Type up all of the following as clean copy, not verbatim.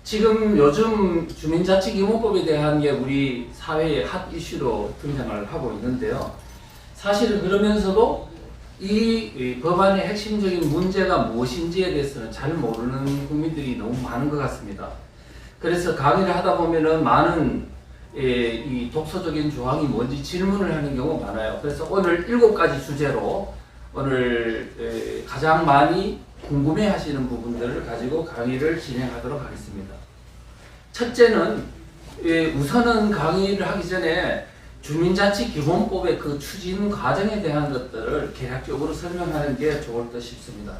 지금 요즘 주민자치기본법에 대한 게 우리 사회의 핫 이슈로 등장을 하고 있는데요. 사실은 그러면서도 이 법안의 핵심적인 문제가 무엇인지에 대해서는 잘 모르는 국민들이 너무 많은 것 같습니다. 그래서 강의를 하다 보면은 많은 이 독서적인 조항이 뭔지 질문을 하는 경우가 많아요. 그래서 오늘 7가지 주제로 오늘 가장 많이 궁금해 하시는 부분들을 가지고 강의를 진행하도록 하겠습니다. 첫째는 우선은 강의를 하기 전에 주민자치기본법의 그 추진 과정에 대한 것들을 개략적으로 설명하는 게 좋을 듯 싶습니다.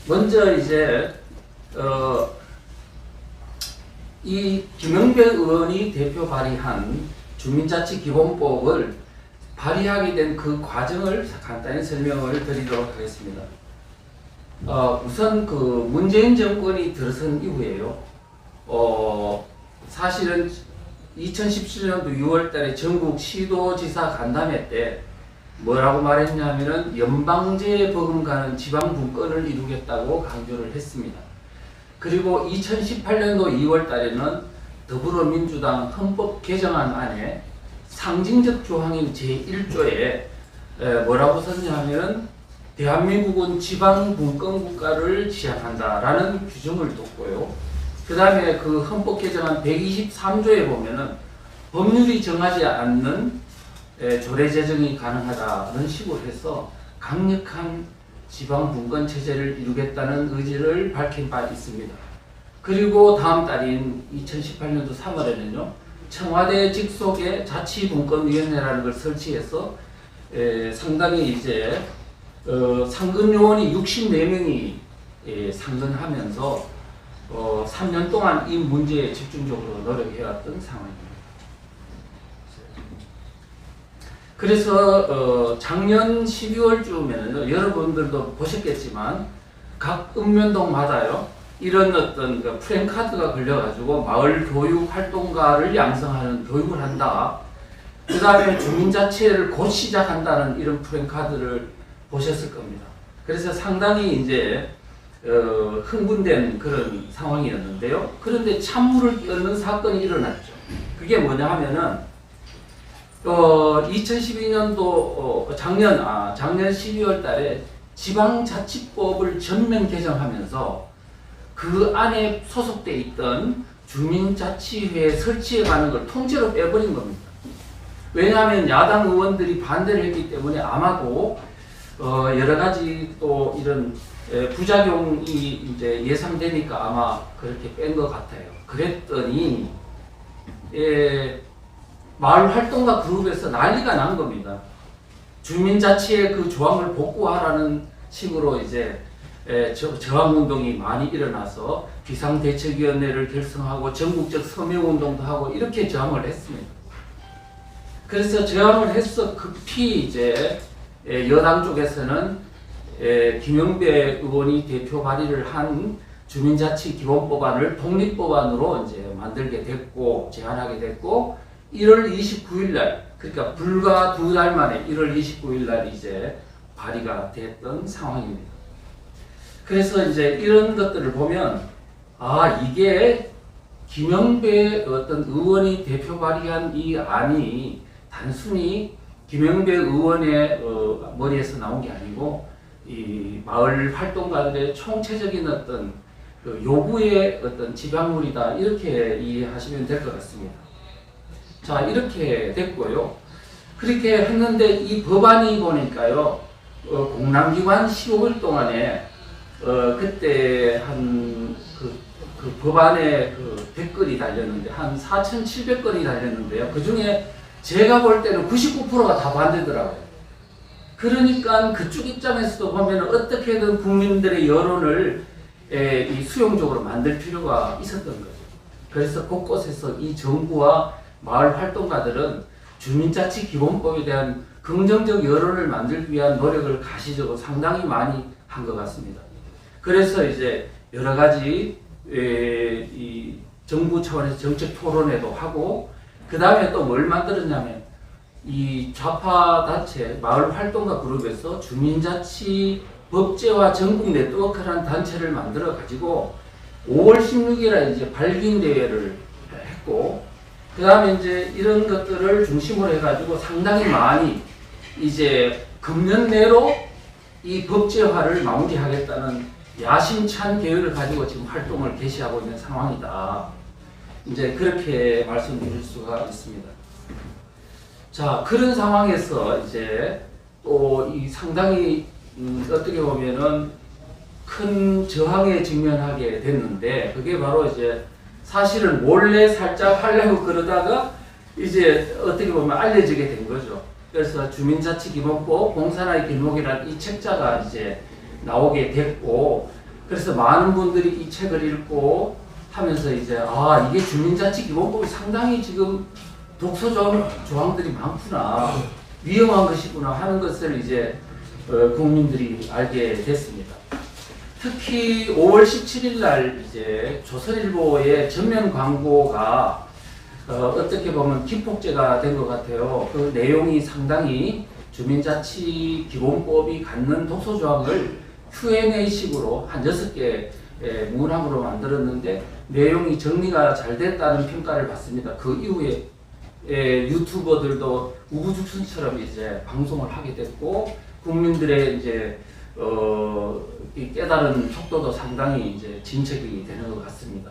먼저 이제 이 김영배 의원이 대표 발의한 주민자치기본법을 발의하게 된 그 과정을 간단히 설명을 드리도록 하겠습니다. 우선 그 문재인 정권이 들어선 이후에요. 사실은 2017년도 6월달에 전국 시도지사 간담회 때 뭐라고 말했냐면은 연방제 버금가는 지방분권을 이루겠다고 강조를 했습니다. 그리고 2018년도 2월달에는 더불어민주당 헌법 개정안 안에 상징적 조항인 제1조에 뭐라고 썼냐면은 대한민국은 지방분권 국가를 지향한다라는 규정을 뒀고요. 그 다음에 그 헌법 개정안 123조에 보면은 법률이 정하지 않는 조례 제정이 가능하다는 식으로 해서 강력한 지방분권 체제를 이루겠다는 의지를 밝힌 바 있습니다. 그리고 다음 달인 2018년도 3월에는요. 청와대 직속의 자치분권위원회라는 걸 설치해서 상당히 이제 상근요원이 64명이 상근하면서 3년 동안 이 문제에 집중적으로 노력해왔던 상황입니다. 그래서 작년 12월쯤에는 여러분들도 보셨겠지만 각 읍면동마다요 이런 어떤 그 프랜카드가 걸려가지고 마을 교육 활동가를 양성하는 교육을 한다. 그 다음에 주민자치회를 곧 시작한다는 이런 프랜카드를 보셨을 겁니다. 그래서 상당히 이제 흥분된 그런 상황이었는데요. 그런데 찬물을 끼얹는 사건이 일어났죠. 그게 뭐냐 하면은 2012년도 작년 12월 달에 지방자치법을 전면 개정하면서 그 안에 소속돼 있던 주민자치회 설치에 관한 걸 통째로 빼버린 겁니다. 왜냐하면 야당 의원들이 반대를 했기 때문에 아마도 여러 가지 또 이런 부작용이 이제 예상되니까 아마 그렇게 뺀 것 같아요. 그랬더니 마을 활동가 그룹에서 난리가 난 겁니다. 주민자치의 그 조항을 복구하라는 식으로 이제 저항운동이 많이 일어나서 비상대책위원회를 결성하고 전국적 서명운동도 하고 이렇게 저항을 했습니다. 그래서 저항을 해서 급히 이제 여당 쪽에서는 김영배 의원이 대표 발의를 한 주민자치기본법안을 독립법안으로 이제 만들게 됐고 제안하게 됐고 1월 29일 날 그러니까 불과 2달 만에 1월 29일 날 이제 발의가 됐던 상황입니다. 그래서 이제 이런 것들을 보면 이게 김영배 어떤 의원이 대표 발의한 이 안이 단순히 김영배 의원의 머리에서 나온 게 아니고 이 마을 활동가들의 총체적인 어떤 그 요구의 어떤 지방물이다 이렇게 이해하시면 될 것 같습니다. 자 이렇게 됐고요. 그렇게 했는데 이 법안이 보니까요 공람기관 15일 동안에 그때 한 그 법안에 그 댓글이 달렸는데 한 4,700건이 달렸는데요. 그 중에 제가 볼 때는 99%가 다 반대더라고요. 그러니까 그쪽 입장에서도 보면 어떻게든 국민들의 여론을 이 수용적으로 만들 필요가 있었던 거죠. 그래서 곳곳에서 이 정부와 마을 활동가들은 주민자치기본법에 대한 긍정적 여론을 만들기 위한 노력을 가시적으로 상당히 많이 한 것 같습니다. 그래서 이제 여러 가지 이 정부 차원에서 정책 토론회도 하고 그 다음에 또 뭘 만들었냐면 이 좌파 단체 마을 활동가 그룹에서 주민자치 법제화 전국 네트워크라는 단체를 만들어 가지고 5월 16일에 이제 발기인 대회를 했고, 그 다음에 이제 이런 것들을 중심으로 해가지고 상당히 많이 이제 금년 내로 이 법제화를 마무리하겠다는 야심찬 계획을 가지고 지금 활동을 개시하고 있는 상황이다. 이제 그렇게 말씀드릴 수가 있습니다. 자, 그런 상황에서 이제 또 이 상당히 어떻게 보면은 큰 저항에 직면하게 됐는데, 그게 바로 이제 사실은 몰래 살짝 하려고 그러다가 이제 어떻게 보면 알려지게 된 거죠. 그래서 주민자치기본법 공산화의 길목이라는 이 책자가 이제 나오게 됐고, 그래서 많은 분들이 이 책을 읽고 하면서 이제 이게 주민자치기본법이 상당히 지금 독소 조항들이 많구나, 위험한 것이구나 하는 것을 이제 국민들이 알게 됐습니다. 특히 5월 17일 날 이제 조선일보의 전면 광고가 어떻게 보면 기폭제가 된 것 같아요. 그 내용이 상당히 주민자치기본법이 갖는 독소조항을 Q&A식으로 한 6개 문항으로 만들었는데 내용이 정리가 잘 됐다는 평가를 받습니다. 그 이후에 유튜버들도 우후죽순처럼 이제 방송을 하게 됐고, 국민들의 이제 이 깨달은 속도도 상당히 이제 진척이 되는 것 같습니다.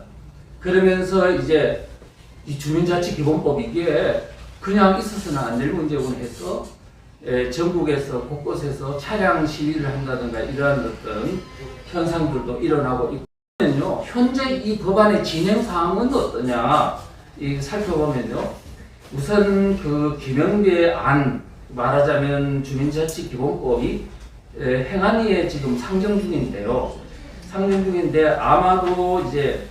그러면서 이제 이 주민자치기본법 이게 그냥 있어서는 안 될 문제군 해서 전국에서 곳곳에서 차량 시위를 한다든가 이러한 어떤 현상들도 일어나고 있거든요. 현재 이 법안의 진행 사항은 어떠냐 살펴보면요. 우선 그 김영배 안, 말하자면 주민자치기본법이 행안위에 지금 상정 중인데요. 상정 중인데 아마도 이제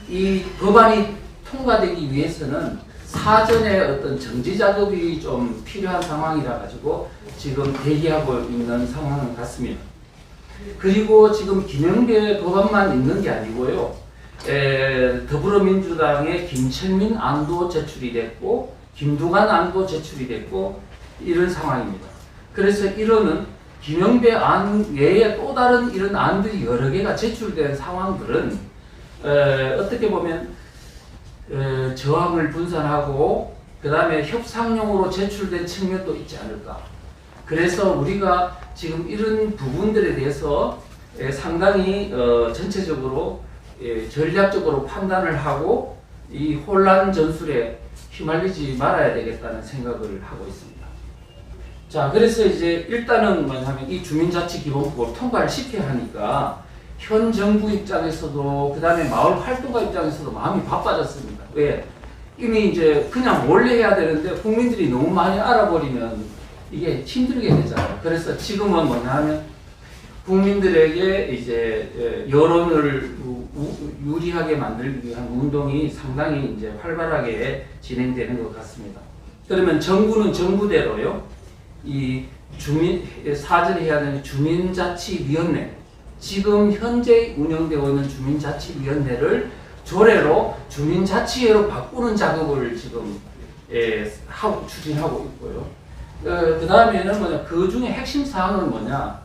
이 법안이 통과되기 위해서는 사전에 어떤 정지 작업이 좀 필요한 상황이라 가지고 지금 대기하고 있는 상황 같습니다. 그리고 지금 김영배 법안만 있는 게 아니고요. 더불어민주당의 김철민 안도 제출이 됐고, 김두관 안도 제출이 됐고, 이런 상황입니다. 그래서 이러는 김영배 안 외에 또 다른 이런 안들이 여러 개가 제출된 상황들은 어떻게 보면 저항을 분산하고 그 다음에 협상용으로 제출된 측면도 있지 않을까. 그래서 우리가 지금 이런 부분들에 대해서 상당히 전체적으로 전략적으로 판단을 하고 이 혼란 전술에 휘말리지 말아야 되겠다는 생각을 하고 있습니다. 자, 그래서 이제 일단은 뭐냐면 이 주민자치기본법을 통과를 시켜야 하니까 현 정부 입장에서도 그 다음에 마을 활동가 입장에서도 마음이 바빠졌습니다. 왜? 이미 이제 그냥 몰래 해야 되는데 국민들이 너무 많이 알아버리면 이게 힘들게 되잖아요. 그래서 지금은 뭐냐 하면 국민들에게 이제 여론을 유리하게 만들기 위한 운동이 상당히 이제 활발하게 진행되는 것 같습니다. 그러면 정부는 정부대로요, 이 사전에 해야 되는 주민자치위원회, 지금 현재 운영되고 있는 주민자치위원회를 조례로 주민자치회로 바꾸는 작업을 지금 추진하고 있고요. 그 다음에는 뭐냐, 그 중에 핵심 사항은 뭐냐,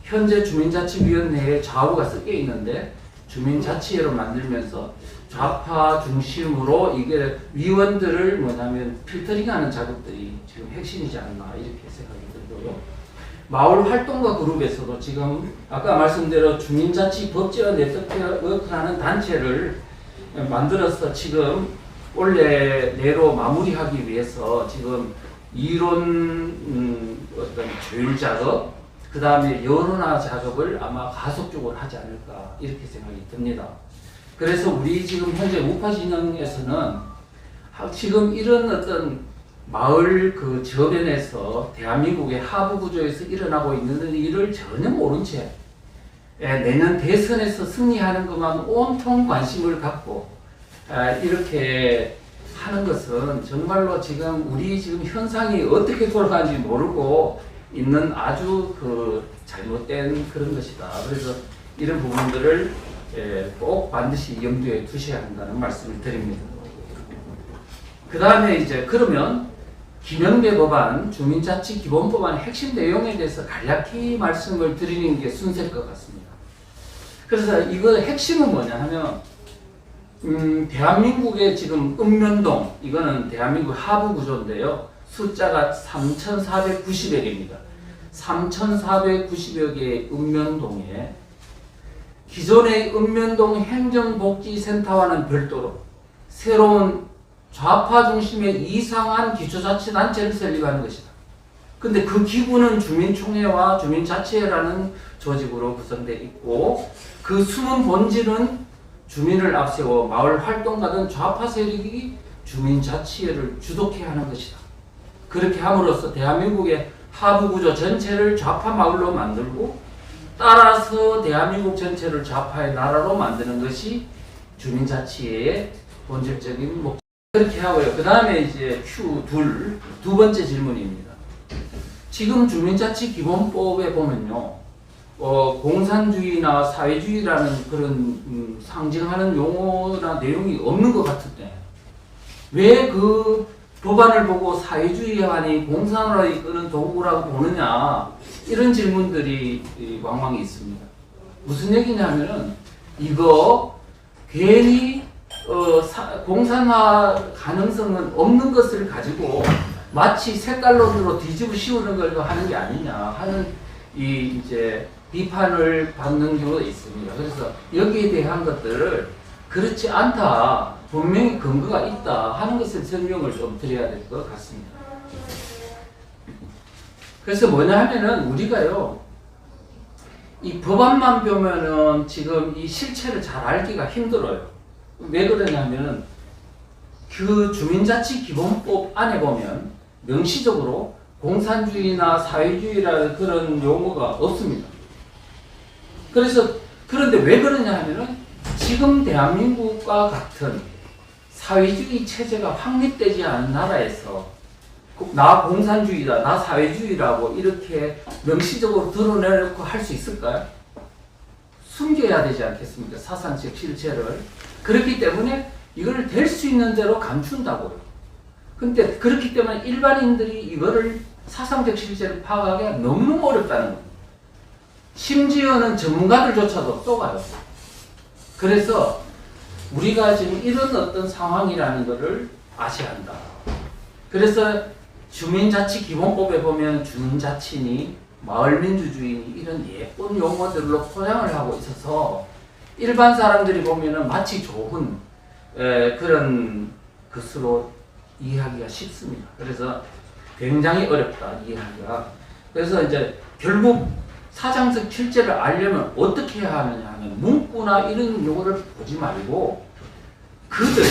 현재 주민자치위원회에 좌우가 섞여 있는데 주민자치회로 만들면서 좌파 중심으로 이게 위원들을 뭐냐면 필터링하는 작업들이 지금 핵심이지 않나 이렇게 생각이 들고요. 마을 활동가 그룹에서도 지금 아까 말씀대로 주민자치 법제화 네트워크라는 단체를 만들어서 지금 올해 내로 마무리하기 위해서 지금 이론 어떤 조율 작업, 그 다음에 여론화 작업을 아마 가속적으로 하지 않을까 이렇게 생각이 듭니다. 그래서 우리 지금 현재 우파 진영에서는 지금 이런 어떤 마을 그 저변에서 대한민국의 하부 구조에서 일어나고 있는 일을 전혀 모른 채 내년 대선에서 승리하는 것만 온통 관심을 갖고 이렇게 하는 것은 정말로 지금 우리 지금 현상이 어떻게 돌아가는지 모르고 있는 아주 그 잘못된 그런 것이다. 그래서 이런 부분들을 꼭 반드시 염두에 두셔야 한다는 말씀을 드립니다. 그 다음에 이제 그러면 김영배 법안, 주민자치기본법안의 핵심 내용에 대해서 간략히 말씀을 드리는 게 순서일 것 같습니다. 그래서 이거 핵심은 뭐냐 하면 대한민국의 지금 읍면동, 이거는 대한민국 하부 구조인데요. 숫자가 3,490여 개입니다. 3,490여 개의 읍면동에 기존의 읍면동 행정복지센터와는 별도로 새로운 좌파 중심의 이상한 기초자치단체를 설립하는 것이다. 근데 그 기구는 주민총회와 주민자치회라는 조직으로 구성되어 있고, 그 숨은 본질은 주민을 앞세워 마을 활동가든 좌파 세력이 주민자치회를 주도케 하는 것이다. 그렇게 함으로써 대한민국의 하부 구조 전체를 좌파 마을로 만들고, 따라서 대한민국 전체를 좌파의 나라로 만드는 것이 주민자치회의 본질적인 목적. 그렇게 하고요. 그 다음에 이제 Q2, 두 번째 질문입니다. 지금 주민자치기본법에 보면요, 공산주의나 사회주의라는 그런 상징하는 용어나 내용이 없는 것 같은데, 왜 그 법안을 보고 사회주의와니 공산화를 이끄는 도구라고 보느냐, 이런 질문들이 왕왕 있습니다. 무슨 얘기냐면은 이거 괜히 공산화 가능성은 없는 것을 가지고 마치 색깔론으로 뒤집어 씌우는 걸 하는 게 아니냐 하는 이 이제 비판을 받는 경우가 있습니다. 그래서 여기에 대한 것들을 그렇지 않다, 분명히 근거가 있다 하는 것을 설명을 좀 드려야 될 것 같습니다. 그래서 뭐냐 하면은 우리가요, 이 법안만 보면은 지금 이 실체를 잘 알기가 힘들어요. 왜 그러냐면은 그 주민자치기본법 안에 보면 명시적으로 공산주의나 사회주의라는 그런 용어가 없습니다. 그래서 그런데 왜 그러냐 하면은 지금 대한민국과 같은 사회주의 체제가 확립되지 않은 나라에서 나 공산주의다, 나 사회주의라고 이렇게 명시적으로 드러내놓고 할 수 있을까요? 숨겨야 되지 않겠습니까? 사상적 실체를. 그렇기 때문에 이걸 될 수 있는 대로 감춘다고요. 근데 그렇기 때문에 일반인들이 이거를 사상적 실체를 파악하기가 너무너무 어렵다는 겁니다. 심지어는 전문가들조차도 속아요. 그래서 우리가 지금 이런 어떤 상황이라는 것을 아셔야 한다. 그래서 주민자치기본법에 보면 주민자치니 마을민주주의니 이런 예쁜 용어들로 포장을 하고 있어서 일반 사람들이 보면은 마치 좋은 그런 것으로 이해하기가 쉽습니다. 그래서 굉장히 어렵다, 이해하기가. 그래서 이제 결국 사상적 실체를 알려면 어떻게 해야 하느냐 하면 문구나 이런 용어를 보지 말고 그들,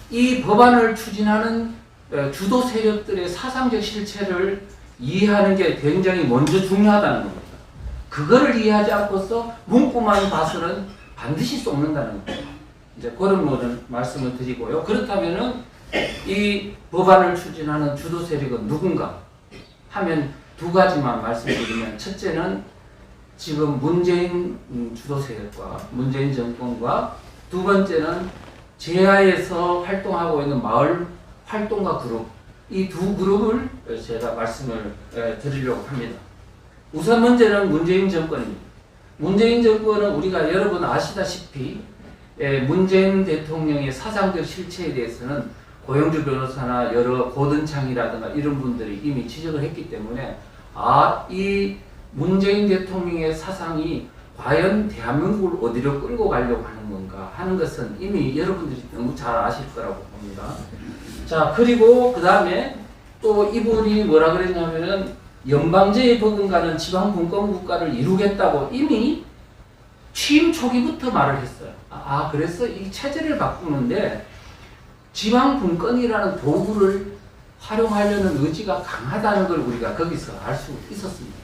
이 법안을 추진하는 주도 세력들의 사상적 실체를 이해하는 게 굉장히 먼저 중요하다는 겁니다. 그거를 이해하지 않고서 문구만 봐서는 반드시 쏙는다는 겁니다. 이제 그런 말씀을 드리고요. 그렇다면은 이 법안을 추진하는 주도 세력은 누군가 하면 두 가지만 말씀드리면, 첫째는 지금 문재인 주도 세력과 문재인 정권과, 두 번째는 제하에서 활동하고 있는 마을 활동가 그룹, 이 두 그룹을 제가 말씀을 드리려고 합니다. 우선 문제는 문재인 정권입니다. 문재인 정권은 우리가 여러분 아시다시피 문재인 대통령의 사상적 실체에 대해서는 고영주 변호사나 여러 고든창이라든가 이런 분들이 이미 지적을 했기 때문에 이 문재인 대통령의 사상이 과연 대한민국을 어디로 끌고 가려고 하는 건가 하는 것은 이미 여러분들이 너무 잘 아실 거라고 봅니다. 자, 그리고 그 다음에 또 이분이 뭐라 그랬냐면은 연방제에 버금가는 지방분권국가를 이루겠다고 이미 취임 초기부터 말을 했어요. 그래서 이 체제를 바꾸는데 지방분권이라는 도구를 활용하려는 의지가 강하다는 걸 우리가 거기서 알 수 있었습니다.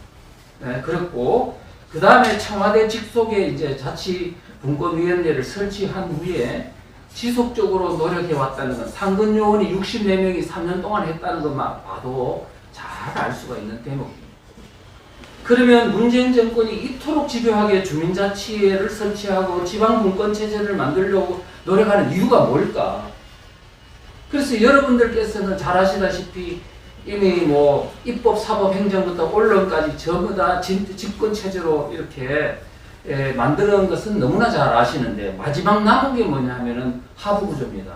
네, 그렇고 그 다음에 청와대 직속에 이제 자치분권위원회를 설치한 후에 지속적으로 노력해왔다는 건 상근 요원이 64명이 3년 동안 했다는 것만 봐도 잘 알 수가 있는 대목입니다. 그러면 문재인 정권이 이토록 집요하게 주민자치회를 설치하고 지방분권체제를 만들려고 노력하는 이유가 뭘까? 그래서 여러분들께서는 잘 아시다시피 이미 입법, 사법, 행정부터 언론까지 전부 다 집권체제로 이렇게 만드는 것은 너무나 잘 아시는데 마지막 남은 게 뭐냐면은 하부구조입니다.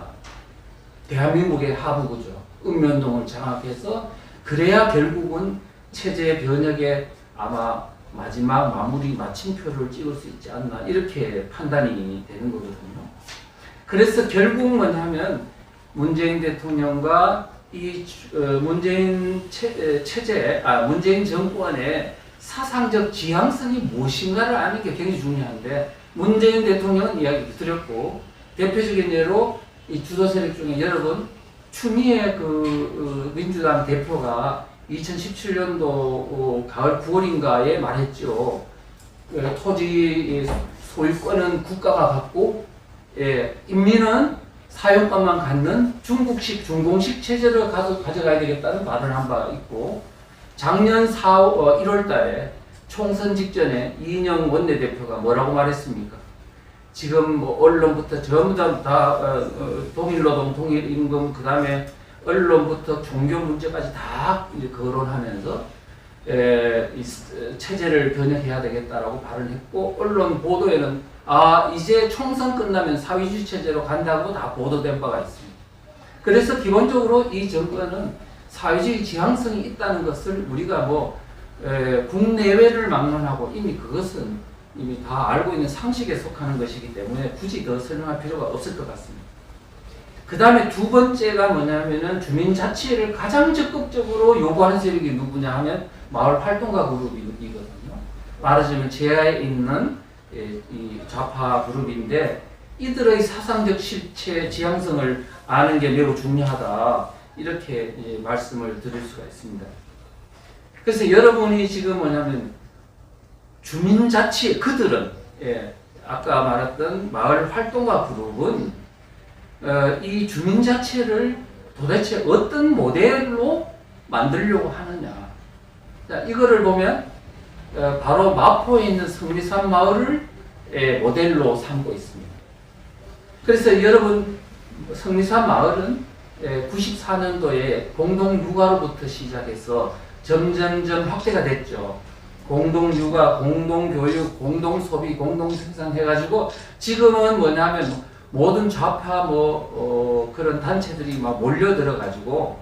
대한민국의 하부구조. 읍면동을 장악해서 그래야 결국은 체제 변혁에 아마 마지막 마무리 마침표를 찍을 수 있지 않나 이렇게 판단이 되는 거거든요. 그래서 결국 뭐냐면 문재인 대통령과 이 문재인 문재인 정권의 사상적 지향성이 무엇인가를 아는 게 굉장히 중요한데 문재인 대통령은 이야기 드렸고 대표적인 예로 이 주도 세력 중에 여러분 추미애 민주당 대표가 2017년도 가을 9월인가에 말했죠. 토지 소유권은 국가가 갖고 인민은 사용권만 갖는 중국식 중공식 체제를 가져가야 되겠다는 말을 한 바 있고 작년 1월 달에 총선 직전에 이인영 원내대표가 뭐라고 말했습니까? 지금 뭐 언론부터 전부 다 동일노동, 동일임금, 그 다음에 언론부터 종교 문제까지 다 이제 거론하면서 이 체제를 변혁해야 되겠다라고 발언했고 언론 보도에는 이제 총선 끝나면 사회주의 체제로 간다고 다 보도된 바가 있습니다. 그래서 기본적으로 이 정권은 사회주의 지향성이 있다는 것을 우리가 국내외를 막론하고 이미 그것은 이미 다 알고 있는 상식에 속하는 것이기 때문에 굳이 더 설명할 필요가 없을 것 같습니다. 그 다음에 두 번째가 뭐냐면은 주민자치를 가장 적극적으로 요구하는 세력이 누구냐 하면 마을활동가 그룹이거든요. 말하자면 제야에 있는 이 좌파 그룹인데 이들의 사상적 실체 지향성을 아는 게 매우 중요하다. 이렇게 말씀을 드릴 수가 있습니다. 그래서 여러분이 지금 뭐냐면 주민자치 그들은 아까 말했던 마을활동가 그룹은 이 주민자치를 도대체 어떤 모델로 만들려고 하느냐. 자, 이거를 보면 바로 마포에 있는 성미산 마을을 모델로 삼고 있습니다. 그래서 여러분 성미산 마을은 94년도에 공동육아로부터 시작해서 점점점 확대가 됐죠. 공동육아, 공동교육, 공동소비, 공동생산 해가지고 지금은 뭐냐면 모든 좌파 그런 단체들이 막 몰려들어가지고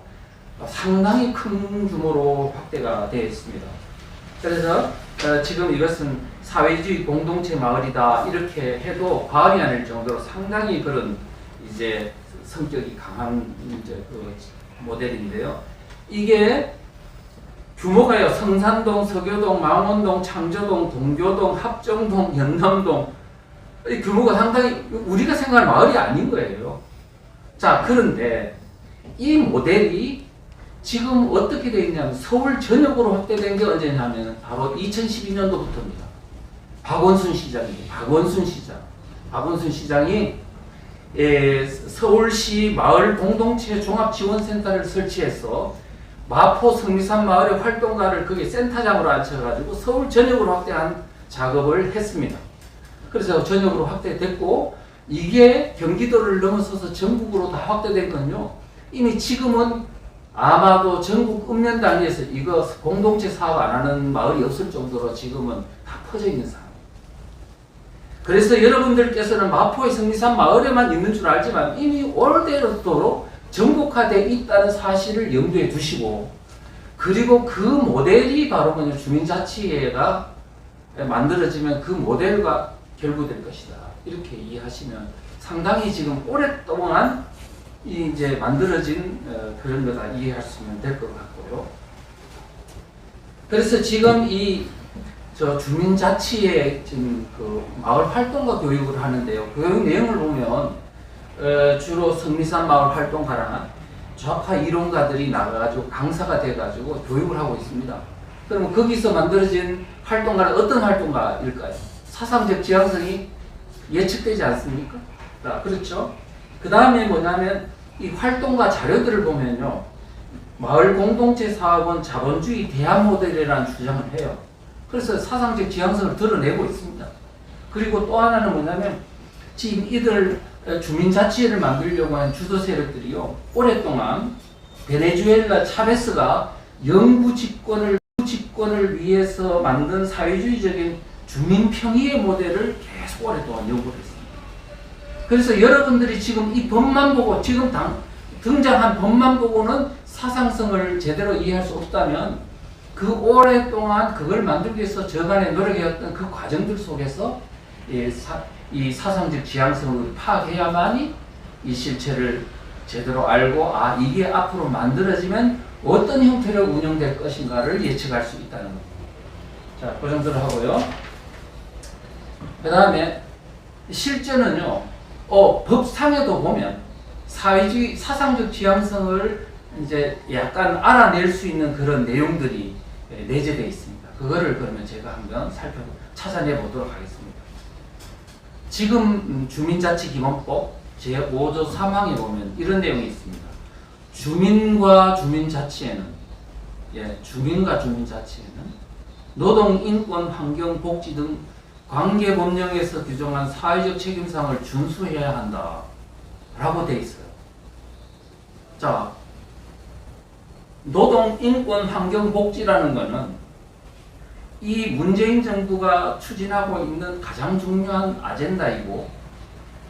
상당히 큰 규모로 확대가 되어 있습니다. 그래서 지금 이것은 사회주의 공동체 마을이다 이렇게 해도 과언이 아닐 정도로 상당히 그런 이제 성격이 강한 이제 그 모델인데요. 이게 규모가요. 성산동, 서교동, 망원동, 창조동, 동교동, 합정동, 연남동 이 규모가 상당히 우리가 생각할 마을이 아닌 거예요. 자, 그런데 이 모델이 지금 어떻게 되어 있냐면 서울 전역으로 확대된 게 언제냐면 바로 2012년도부터입니다. 박원순 시장입니다. 박원순 시장이 서울시 마을 공동체 종합지원센터를 설치해서 마포 성미산 마을의 활동가를 거기에 센터장으로 앉혀가지고 서울 전역으로 확대한 작업을 했습니다. 그래서 전역으로 확대됐고 이게 경기도를 넘어서서 전국으로 다 확대된 건요. 이미 지금은 아마도 전국 읍면 단위에서 이거 공동체 사업 안 하는 마을이 없을 정도로 지금은 다 퍼져 있는 상황입니다. 그래서 여러분들께서는 마포의 성미산 마을에만 있는 줄 알지만 이미 오래도록 전국화되어 있다는 사실을 염두에 두시고 그리고 그 모델이 바로 뭐냐 주민자치회가 만들어지면 그 모델과 결부될 것이다. 이렇게 이해하시면 상당히 지금 오랫동안 이제 만들어진 그런 거다 이해할 수 있으면 될 것 같고요. 그래서 지금 주민자치회 지금 그 마을 활동가 교육을 하는데요. 교육 내용을 보면 주로 성미산 마을 활동가나 좌파 이론가들이 나가가지고 강사가 돼가지고 교육을 하고 있습니다. 그러면 거기서 만들어진 활동가는 어떤 활동가일까요? 사상적 지향성이 예측되지 않습니까? 그렇죠? 그 다음에 뭐냐면 이 활동가 자료들을 보면요. 마을 공동체 사업은 자본주의 대안 모델이라는 주장을 해요. 그래서 사상적 지향성을 드러내고 있습니다. 그리고 또 하나는 뭐냐면 지금 이들 주민자치회를 만들려고 하는 주도 세력들이요. 오랫동안 베네수엘라 차베스가 영구 집권을 위해서 만든 사회주의적인 주민평의의 모델을 계속 오랫동안 연구를 했습니다. 그래서 여러분들이 지금 이 법만 보고 지금 등장한 법만 보고는 사상성을 제대로 이해할 수 없다면 그 오랫동안 그걸 만들기 위해서 저간의 노력이었던 그 과정들 속에서 이 사상적 지향성을 파악해야만이 이 실체를 제대로 알고 이게 앞으로 만들어지면 어떤 형태로 운영될 것인가를 예측할 수 있다는 겁니다. 자, 그 정도로 하고요. 그 다음에 실제는요, 법상에도 보면 사회주의 사상적 지향성을 이제 약간 알아낼 수 있는 그런 내용들이 내재되어 있습니다. 그거를 그러면 제가 한번 찾아내 보도록 하겠습니다. 지금 주민자치기본법 제5조 3항에 보면 이런 내용이 있습니다. 주민과 주민자치에는 노동, 인권, 환경, 복지 등 관계법령에서 규정한 사회적 책임사항을 준수해야 한다 라고 되어 있어요. 자, 노동, 인권, 환경, 복지라는 것은 이 문재인 정부가 추진하고 있는 가장 중요한 아젠다이고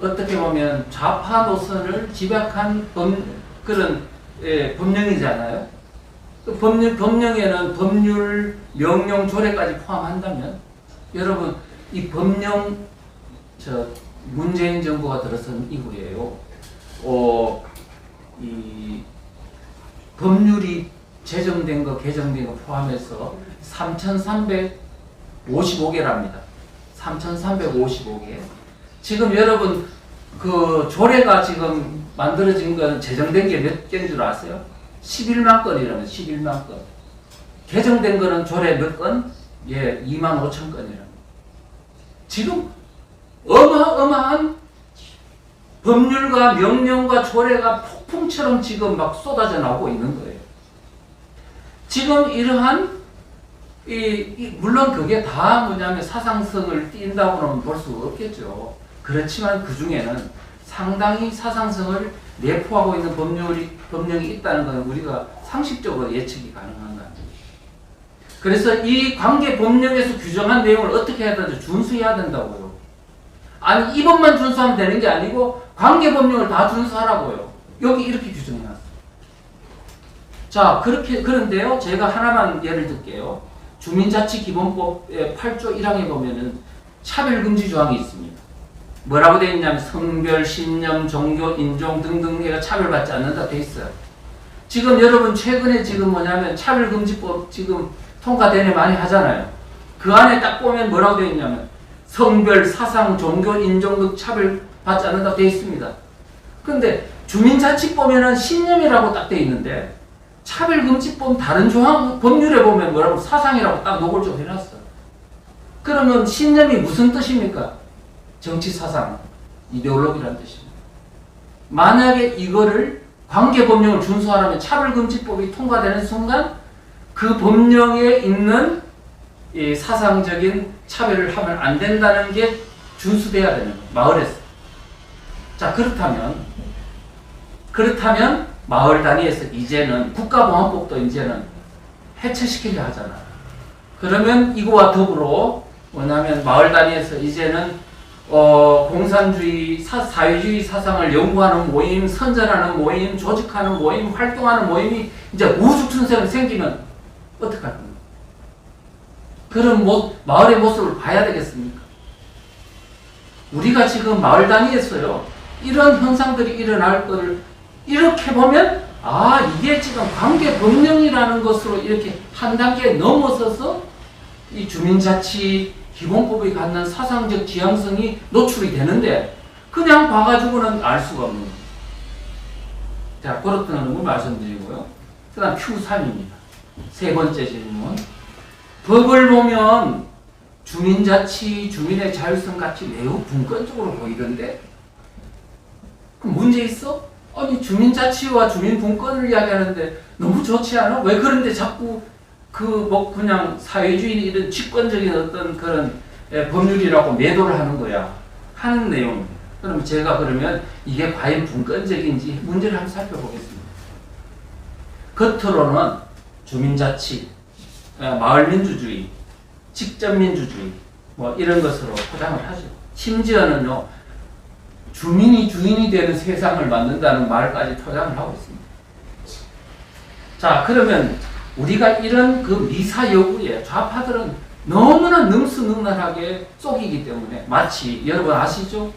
어떻게 보면 좌파 노선을 집약한 그런 법령이잖아요. 그 법령에는 법률, 명령, 조례까지 포함한다면 여러분 이 법령 문재인 정부가 들어선 이후에요. 이 법률이 제정된 거, 개정된 거 포함해서 3,355개랍니다. 3,355개. 지금 여러분 그 조례가 지금 만들어진 건 제정된 게 몇 개인 줄 아세요? 11만 건이라면 11만 건. 개정된 거는 조례 몇 건? 25,000건이랍니다. 지금 어마어마한 법률과 명령과 조례가 폭풍처럼 지금 막 쏟아져 나오고 있는 거예요. 지금 이러한 물론 그게 다 뭐냐면 사상성을 띈다고는 볼 수 없겠죠. 그렇지만 그 중에는 상당히 사상성을 내포하고 있는 법령이 있다는 것은 우리가 상식적으로 예측이 가능한 겁니다. 그래서 이 관계 법령에서 규정한 내용을 어떻게 해야 되는지 준수해야 된다고요. 아니 이 법만 준수하면 되는 게 아니고 관계 법령을 다 준수하라고요. 여기 이렇게 규정해놨어요. 자, 그런데요, 제가 하나만 예를 들게요. 주민자치기본법의 8조 1항에 보면은 차별금지 조항이 있습니다. 뭐라고 되어 있냐면 성별, 신념, 종교, 인종 등등 해가 차별받지 않는다 되어 있어요. 지금 여러분 최근에 지금 뭐냐면 차별금지법 지금 통과되네 많이 하잖아요. 그 안에 딱 보면 뭐라고 되어 있냐면 성별, 사상, 종교, 인종 등 차별받지 않는다 되어 있습니다. 근데 주민자치법에는 신념이라고 딱 되어 있는데 차별금지법 다른 조항 법률에 보면 뭐라고 사상이라고 딱 노골적으로 해놨어. 그러면 신념이 무슨 뜻입니까? 정치사상, 이데올로기라는 뜻입니다. 만약에 이거를 관계법령을 준수하려면 차별금지법이 통과되는 순간 그 법령에 있는 이 사상적인 차별을 하면 안 된다는 게 준수돼야 되는 거예요. 마을에서. 자, 그렇다면 마을 단위에서 이제는 국가보안법도 이제는 해체시키려 하잖아. 그러면 이거와 더불어 뭐냐면 마을 단위에서 이제는 공산주의, 사회주의 사상을 연구하는 모임, 선전하는 모임, 조직하는 모임, 활동하는 모임이 이제 우후죽순처럼 생기면 어떡할 겁니까? 그런 마을의 모습을 봐야 되겠습니까? 우리가 지금 마을 단위에서요, 이런 현상들이 일어날 거를 이렇게 보면, 이게 지금 관계법령이라는 것으로 이렇게 한 단계 넘어서서 이 주민자치 기본법이 갖는 사상적 지향성이 노출이 되는데, 그냥 봐가지고는 알 수가 없는 거예요. 자, 그렇다는 걸 말씀드리고요. 그 다음 Q3입니다. 세 번째 질문. 법을 보면 주민자치, 주민의 자율성 같이 매우 분권적으로 보이던데 그럼 문제 있어? 아니 주민자치와 주민분권을 이야기하는데 너무 좋지 않아? 왜 그런데 자꾸 그냥 사회주의 이런 직권적인 어떤 그런 법률이라고 매도를 하는 거야 하는 내용입니다. 그럼 제가 그러면 이게 과연 분권적인지 문제를 한번 살펴보겠습니다. 겉으로는 주민자치, 마을민주주의, 직접민주주의, 뭐 이런 것으로 포장을 하죠. 심지어는요, 주민이 주인이 되는 세상을 만든다는 말까지 포장을 하고 있습니다. 자, 그러면 우리가 이런 그 미사 여구에 좌파들은 너무나 능수능란하게 속이기 때문에, 마치 여러분 아시죠?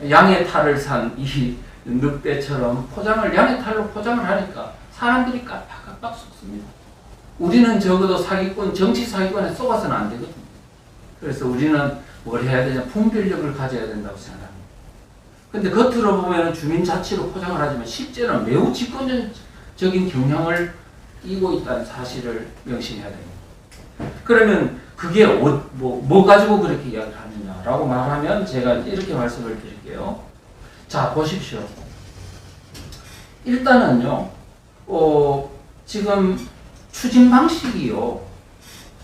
양의 탈을 산 이 늑대처럼 양의 탈로 포장을 하니까 사람들이 깜빡깜빡 속습니다. 우리는 적어도 정치 사기꾼에 속아서는 안 되거든요. 그래서 우리는 뭘 해야 되냐? 분별력을 가져야 된다고 생각합니다. 근데 겉으로 보면 주민자치로 포장을 하지만 실제는 매우 집권적인 경향을 띠고 있다는 사실을 명심해야 됩니다. 그러면 그게 뭐 가지고 그렇게 이야기를 하느냐라고 말하면 제가 이렇게 말씀을 드릴게요. 자, 보십시오. 일단은요, 지금 추진 방식이요,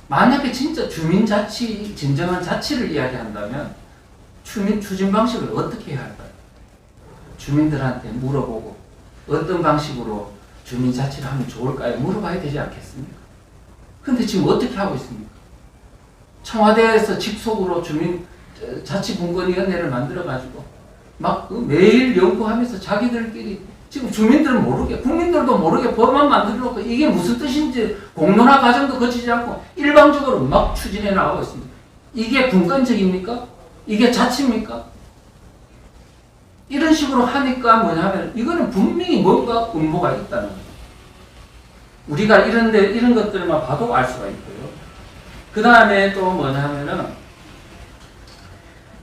만약에 진짜 진정한 자치를 이야기한다면 추진 방식을 어떻게 해야 할까요? 주민들한테 물어보고 어떤 방식으로 주민자치를 하면 좋을까요? 물어봐야 되지 않겠습니까? 근데 지금 어떻게 하고 있습니까? 청와대에서 직속으로 주민자치분권위원회를 만들어가지고 막 매일 연구하면서 자기들끼리 지금 주민들은 모르게, 국민들도 모르게 법만 만들어 놓고 이게 무슨 뜻인지 공론화 과정도 거치지 않고 일방적으로 막 추진해 나가고 있습니다. 이게 분권적입니까? 이게 자치입니까? 이런 식으로 하니까 뭐냐면 이거는 분명히 뭔가 음모가 있다는 거예요. 우리가 이런 것들만 봐도 알 수가 있고요. 그 다음에 또 뭐냐면은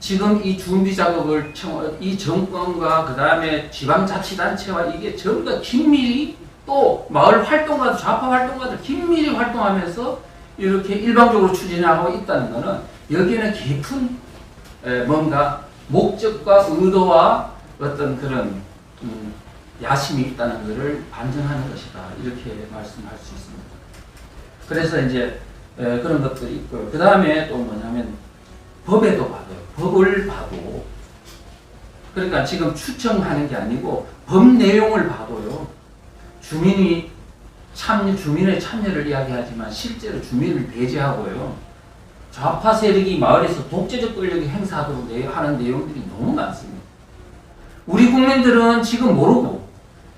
지금 이 준비 작업을 이 정권과 그 다음에 지방자치단체와 이게 전부 다 긴밀히 또 마을 활동가들, 좌파 활동가들 긴밀히 활동하면서 이렇게 일방적으로 추진하고 있다는 것은 여기에는 깊은 뭔가 목적과 의도와 어떤 그런 야심이 있다는 것을 반증하는 것이다. 이렇게 말씀할 수 있습니다. 그래서 이제 그런 것들이 있고요. 그 다음에 또 뭐냐면 법에도 봐도요. 법을 봐도 그러니까 지금 추정하는 게 아니고 법 내용을 봐도요. 주민의 참여를 이야기하지만 실제로 주민을 배제하고요. 좌파 세력이 마을에서 독재적 권력을 행사하도록 하는 내용들이 너무 많습니다. 우리 국민들은 지금 모르고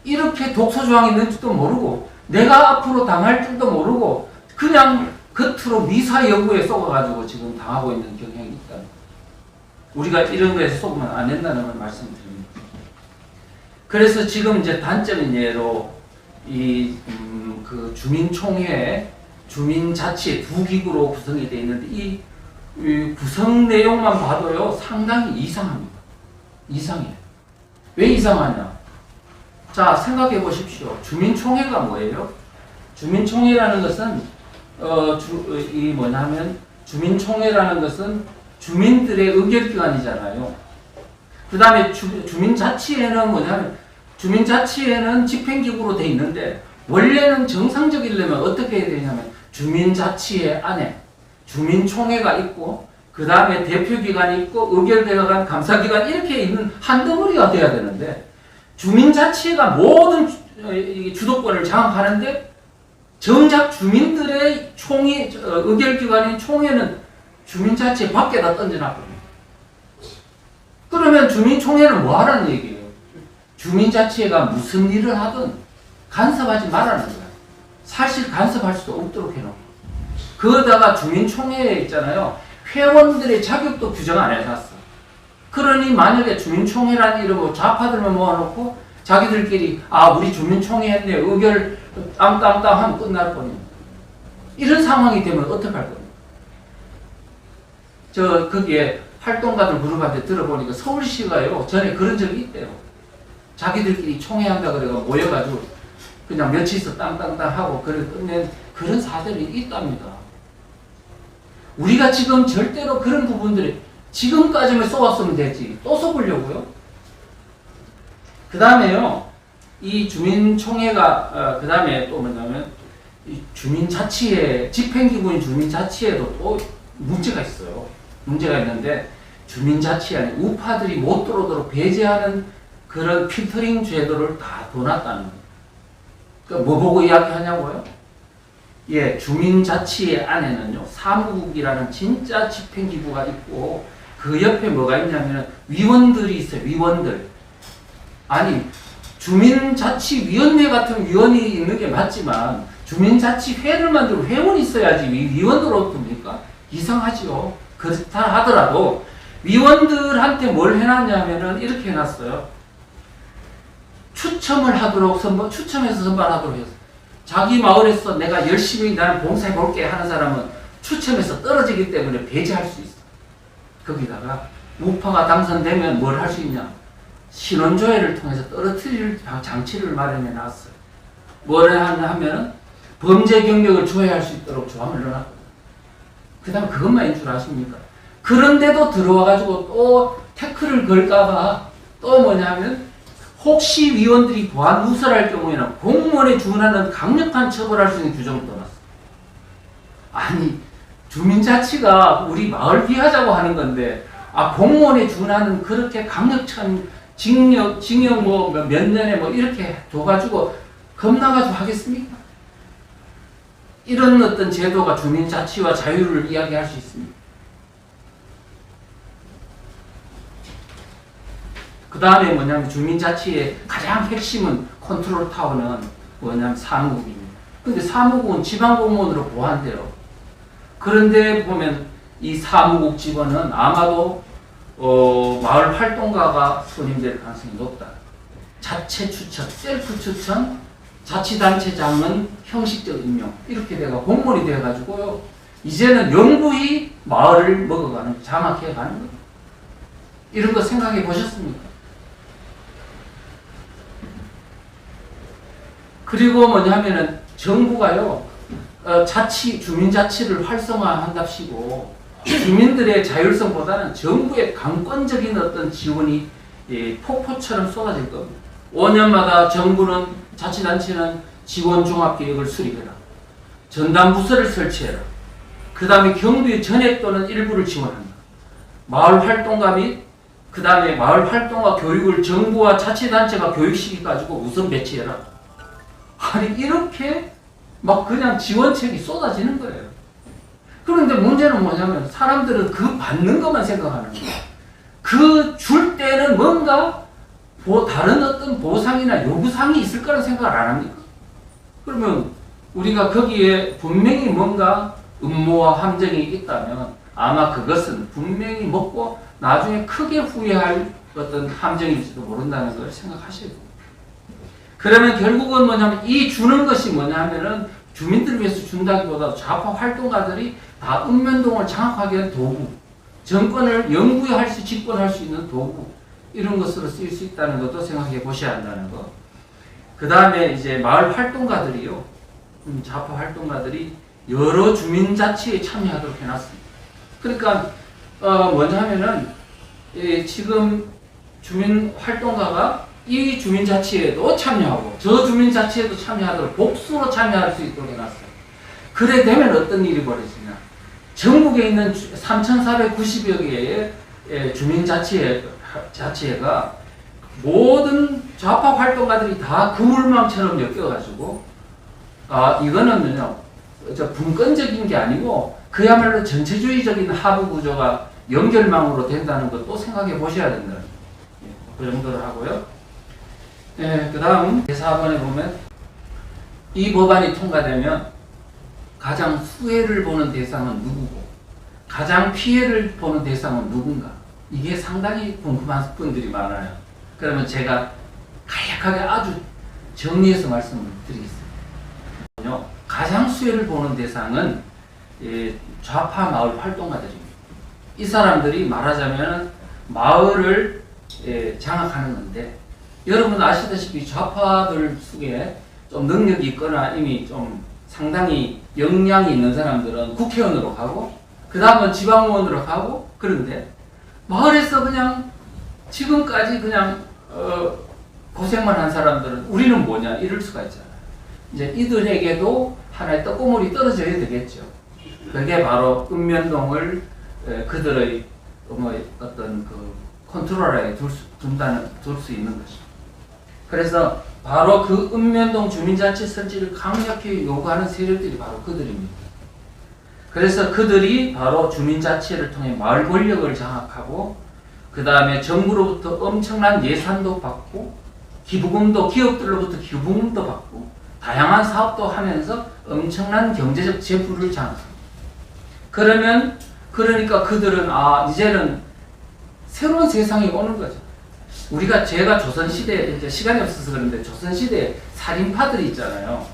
이렇게 독소조항이 있는지도 모르고 내가 앞으로 당할 줄도 모르고 그냥 겉으로 미사 여구에 속아가지고 지금 당하고 있는 경향이 있다. 우리가 이런 거에서 속으면 안 된다는 걸 말씀드립니다. 그래서 지금 이제 단적인 예로 그 주민총회, 주민자치 두 기구로 구성이 되어 있는데 이 구성 내용만 봐도요 상당히 이상합니다. 이상해요. 왜 이상하냐? 자, 생각해 보십시오. 주민총회가 뭐예요? 주민총회라는 것은 주민총회라는 것은 주민들의 의결기관이잖아요. 그 다음에 주민자치회는 뭐냐면 주민자치회는 집행기구로 돼 있는데 원래는 정상적이려면 어떻게 해야 되냐면 주민자치회 안에 주민총회가 있고 그 다음에 대표기관이 있고 의결기관, 감사기관 이렇게 있는 한 덩어리가 돼야 되는데 주민자치회가 모든 주도권을 장악하는데 정작 주민들의 의결기관인 총회는 주민자치회 밖에다 던져놨거든요. 그러면 주민총회는 뭐 하라는 얘기예요? 주민자치회가 무슨 일을 하든 간섭하지 말라는 거야. 사실 간섭할 수도 없도록 해놓고. 그러다가 주민총회에 있잖아요. 회원들의 자격도 규정 안 해놨어. 그러니 만약에 주민총회라는 이름으로 좌파들만 모아놓고 자기들끼리 우리 주민총회 했네 의결 땅땅땅 하면 끝날 거니. 이런 상황이 되면 어떡할 거니? 거기에 활동가들 그룹한테 들어보니까 서울시가요 전에 그런 적이 있대요. 자기들끼리 총회한다 그래가 모여가지고 그냥 며칠서 땅땅땅 하고 그래 끝낸 그런 사들이 있답니다. 우리가 지금 절대로 그런 부분들이 지금까지만 쏘았으면 되지 또 쏘으려고요? 그 다음에요 이 주민총회가 그 다음에 또 뭐냐면 이 주민자치회 집행기구인 주민자치회도 또 문제가 있어요. 문제가 있는데 주민자치회는 우파들이 못 들어오도록 배제하는 그런 필터링 제도를 다 둬놨다는 거예요. 그러니까 뭐 보고 이야기하냐고요? 예, 주민자치회 안에는요, 사무국이라는 진짜 집행기구가 있고, 그 옆에 뭐가 있냐면, 위원들이 있어요, 위원들. 아니, 주민자치위원회 같은 위원이 있는 게 맞지만, 주민자치회를 만들고 회원이 있어야지, 위원으로 둡니까? 이상하지요. 그렇다 하더라도, 위원들한테 뭘 해놨냐면은, 이렇게 해놨어요. 추첨을 하도록, 추첨해서 선발하도록 했어요. 자기 마을에서 내가 열심히 나는 봉사해볼게 하는 사람은 추첨해서 떨어지기 때문에 배제할 수 있어. 거기다가 우파가 당선되면 뭘 할 수 있냐? 신원조회를 통해서 떨어뜨릴 장치를 마련해 놨어요. 뭘 하냐면 범죄 경력을 조회할 수 있도록 조항을 넣어놨거든요. 그 다음 그것만인 줄 아십니까? 그런데도 들어와가지고 또 태클을 걸까봐 또 뭐냐면 혹시 위원들이 보안 누설할 경우에는 공무원에 준하는 강력한 처벌할 수 있는 규정을 떠났어. 아니, 주민자치가 우리 마을 비하자고 하는 건데, 공무원에 준하는 그렇게 강력한 징역 뭐 몇 년에 뭐 이렇게 둬가지고 겁나가지고 하겠습니까? 이런 어떤 제도가 주민자치와 자유를 이야기할 수 있습니다. 그 다음에 뭐냐면 주민자치의 가장 핵심은 컨트롤 타워는 뭐냐면 사무국입니다. 근데 사무국은 지방공무원으로 보완돼요. 그런데 보면 이 사무국 직원은 아마도 마을 활동가가 선임될 가능성이 높다. 자체 추천, 셀프 추천, 자치단체장은 형식적 임명 이렇게 돼가 공무원이 돼가지고요. 이제는 영구히 마을을 먹어가는, 장악해가는 거예요. 이런 거 생각해 보셨습니까? 그리고 뭐냐면은 정부가요, 주민자치를 활성화한답시고 주민들의 자율성보다는 정부의 강권적인 어떤 지원이 폭포처럼 쏟아질 겁니다. 5년마다 정부는, 자치단체는 지원 종합계획을 수립해라. 전담부서를 설치해라. 그 다음에 경비 전액 또는 일부를 지원한다. 마을 활동가 및 그 다음에 마을 활동가 교육을 정부와 자치단체가 교육시켜가지고 우선 배치해라. 아니 이렇게 막 그냥 지원책이 쏟아지는 거예요. 그런데 문제는 뭐냐면 사람들은 그 받는 것만 생각하는 거예요. 그 줄 때는 뭔가 다른 어떤 보상이나 요구사항이 있을 거라는 생각을 안 합니까? 그러면 우리가 거기에 분명히 뭔가 음모와 함정이 있다면 아마 그것은 분명히 먹고 나중에 크게 후회할 어떤 함정일지도 모른다는 걸 생각하셔야 됩니다. 그러면 결국은 뭐냐면 이 주는 것이 뭐냐면은 주민들을 위해서 준다기보다 좌파 활동가들이 다 읍면동을 장악하기 위한 도구, 정권을 영구히 집권할 수 있는 도구, 이런 것으로 쓰일 수 있다는 것도 생각해 보셔야 한다는 것. 그 다음에 이제 마을 활동가들이요, 좌파 활동가들이 여러 주민자치에 참여하도록 해놨습니다. 그러니까 먼저 하면은 지금 주민 활동가가 이 주민자치에도 참여하고 저 주민자치에도 참여하도록 복수로 참여할 수 있도록 해놨어요. 그래 되면 어떤 일이 벌어지냐? 전국에 있는 3,490여 개의 주민자치회가 모든 좌파 활동가들이 다 그물망처럼 엮여가지고 이거는요 분권적인 게 아니고 그야말로 전체주의적인 하부 구조가 연결망으로 된다는 것도 생각해 보셔야 된다. 그 정도로 하고요. 그 다음 제4번에 보면 이 법안이 통과되면 가장 수혜를 보는 대상은 누구고 가장 피해를 보는 대상은 누군가, 이게 상당히 궁금한 분들이 많아요. 그러면 제가 간략하게 아주 정리해서 말씀을 드리겠습니다. 가장 수혜를 보는 대상은 좌파 마을 활동가들입니다. 이 사람들이 말하자면 마을을 장악하는 건데, 여러분 아시다시피 좌파들 속에 좀 능력이 있거나 이미 좀 상당히 역량이 있는 사람들은 국회의원으로 가고 그 다음은 지방의원으로 가고, 그런데 마을에서 그냥 지금까지 그냥 고생만 한 사람들은 우리는 뭐냐 이럴 수가 있잖아요. 이제 이들에게도 하나의 떡고물이 떨어져야 되겠죠. 그게 바로 읍면동을 그들의 어떤 그 컨트롤하에 둘 수 있는 것이죠. 그래서 바로 그 읍면동 주민자치 설치를 강력히 요구하는 세력들이 바로 그들입니다. 그래서 그들이 바로 주민자치를 통해 마을 권력을 장악하고 그 다음에 정부로부터 엄청난 예산도 받고 기부금도 기업들로부터 기부금도 받고 다양한 사업도 하면서 엄청난 경제적 재물을 장악합니다. 그러니까 그들은 이제는 새로운 세상이 오는 거죠. 제가 조선시대에, 이제 시간이 없어서 그런데 조선시대에 살인파들이 있잖아요.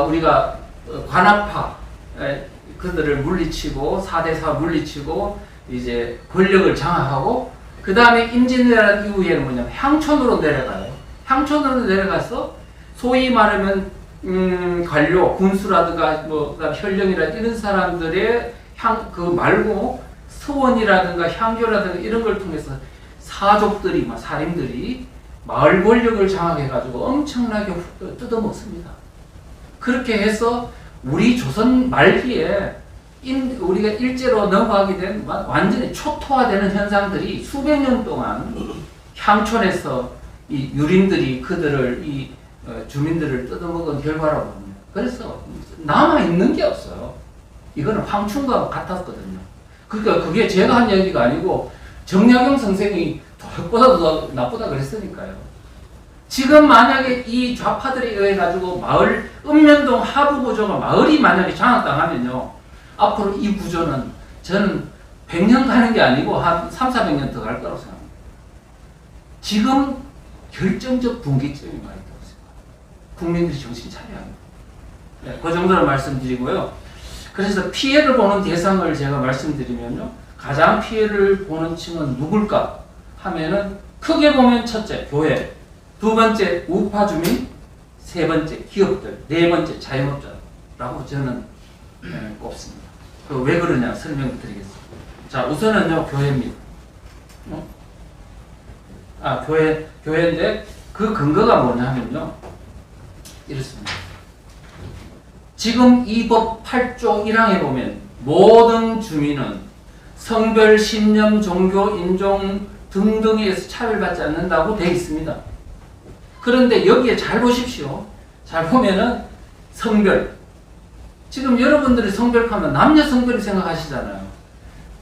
우리가 관학파, 그들을 물리치고, 4대4 물리치고, 이제 권력을 장악하고, 그 다음에 임진왜란 이후에는 뭐냐면 향촌으로 내려가요. 향촌으로 내려가서, 소위 말하면, 관료, 군수라든가, 현령이라든가 이런 사람들의 말고, 서원이라든가 향교라든가 이런 걸 통해서 사족들이, 살인들이 마을 권력을 장악해가지고 엄청나게 뜯어먹습니다. 그렇게 해서 우리 조선 말기에 우리가 일제로 넘어가게 된 완전히 초토화되는 현상들이 수백 년 동안 향촌에서 이 유림들이 그들을 주민들을 뜯어먹은 결과라고 합니다. 그래서 남아있는 게 없어요. 이거는 황충과 같았거든요. 그러니까 그게 제가 한 얘기가 아니고 정약용 선생이 저보다도 더 나쁘다 그랬으니까요. 지금 만약에 이 좌파들에 의해 가지고 읍면동 하부 구조가 마을이 만약에 장악당하면요. 앞으로 이 구조는 저는 100년 가는 게 아니고 한 300~400년 더 갈 거라고 생각합니다. 지금 결정적 분기점이 많이 있다고 생각합니다. 국민들이 정신 차려야 합니다. 네, 그 정도로 말씀드리고요. 그래서 피해를 보는 대상을 제가 말씀드리면요. 가장 피해를 보는 층은 누굴까 하면은 크게 보면 첫째, 교회, 두 번째, 우파 주민, 세 번째, 기업들, 네 번째, 자영업자라고 저는 꼽습니다. 왜 그러냐 설명드리겠습니다. 자, 우선은요, 교회입니다. 교회인데 그 근거가 뭐냐면요. 이렇습니다. 지금 이 법 8조 1항에 보면 모든 주민은 성별, 신념, 종교, 인종 등등에 의해서 차별받지 않는다고 되어 있습니다. 그런데 여기에 잘 보십시오. 잘 보면은 성별. 지금 여러분들이 성별하면 남녀 성별을 생각하시잖아요.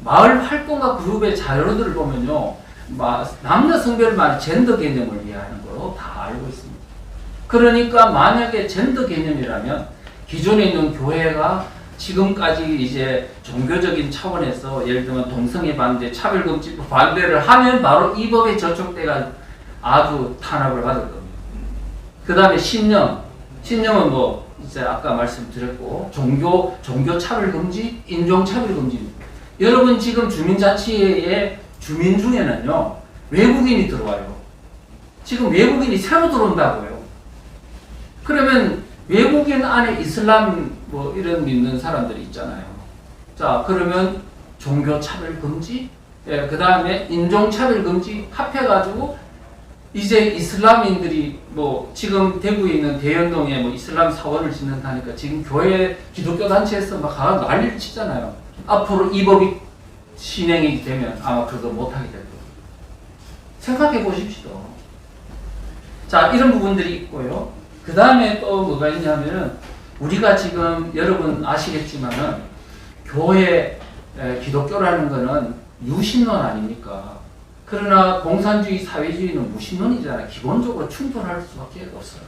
마을 활동가 그룹의 자료들을 보면요. 남녀 성별 말이 젠더 개념을 이해하는 거로 다 알고 있습니다. 그러니까 만약에 젠더 개념이라면 기존에 있는 교회가 지금까지 이제 종교적인 차원에서 예를 들면 동성애 반대, 차별금지법 반대를 하면 바로 이 법에 저촉돼가 아주 탄압을 받을 겁니다. 그 다음에 신념은 이제 아까 말씀드렸고 종교 차별금지, 인종 차별금지입니다. 여러분 지금 주민자치의 주민 중에는요 외국인이 들어와요. 지금 외국인이 새로 들어온다고요. 그러면 외국인 안에 이슬람 이런 믿는 사람들이 있잖아요. 자, 그러면 종교 차별 금지, 그 다음에 인종 차별 금지 합해가지고 이제 이슬람인들이 지금 대구에 있는 대연동에 이슬람 사원을 짓는다니까 지금 교회 기독교 단체에서 막 난리를 치잖아요. 앞으로 이 법이 시행이 되면 아마 그거 못하게 될 거예요. 생각해 보십시오. 자, 이런 부분들이 있고요. 그 다음에 또 뭐가 있냐면은 우리가 지금 여러분 아시겠지만은 교회 기독교라는 거는 유신론 아닙니까? 그러나 공산주의 사회주의는 무신론이잖아요. 기본적으로 충돌할 수밖에 없어요.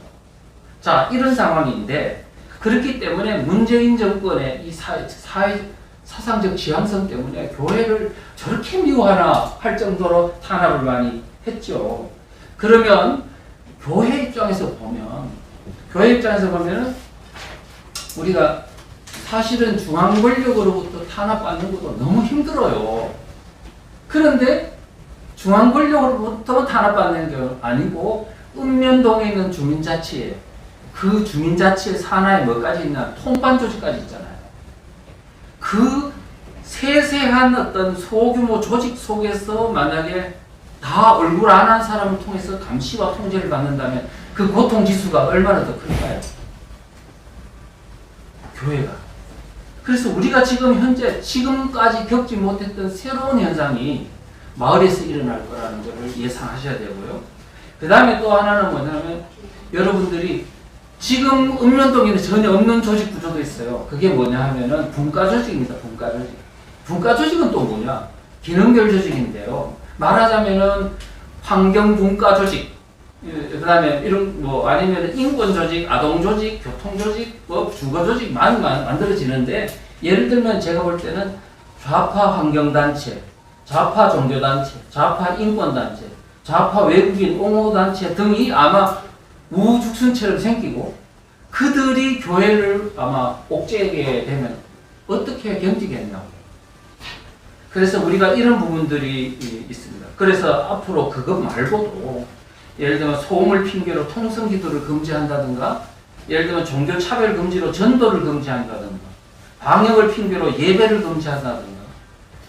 자, 이런 상황인데 그렇기 때문에 문재인 정권의 이 사상적 지향성 때문에 교회를 저렇게 미워하나 할 정도로 탄압을 많이 했죠. 그러면 교회 입장에서 보면은 우리가 사실은 중앙 권력으로부터 탄압받는 것도 너무 힘들어요. 그런데 중앙 권력으로부터 탄압받는 게 아니고 읍면동에 있는 주민자치에 그 주민자치의 산하에 뭐까지 있나 통반 조직까지 있잖아요. 그 세세한 어떤 소규모 조직 속에서 만약에 다 얼굴 안 한 사람을 통해서 감시와 통제를 받는다면 그 고통 지수가 얼마나 더 클까요? 교회가. 그래서 우리가 지금까지 겪지 못했던 새로운 현상이 마을에서 일어날 거라는 것을 예상하셔야 되고요. 그 다음에 또 하나는 뭐냐면 여러분들이 지금 읍면동에는 전혀 없는 조직 구조도 있어요. 그게 뭐냐 하면은 분과 조직입니다. 분과 조직. 분과 조직은 또 뭐냐? 기능별 조직인데요. 말하자면은 환경 분과 조직, 그 다음에 이런 뭐 아니면 인권 조직, 아동 조직, 교통 조직, 뭐 주거 조직 많이 만들어지는데 예를 들면 제가 볼 때는 좌파 환경단체, 좌파 종교단체, 좌파 인권단체, 좌파 외국인 옹호단체 등이 아마 우후죽순처럼 생기고 그들이 교회를 아마 옥죄게 되면 어떻게 견디겠냐고. 그래서 우리가 이런 부분들이 있습니다. 그래서 앞으로 그것 말고도 예를 들면 소음을 핑계로 통성 기도를 금지한다든가 예를 들면 종교 차별 금지로 전도를 금지한다든가 방역을 핑계로 예배를 금지한다든가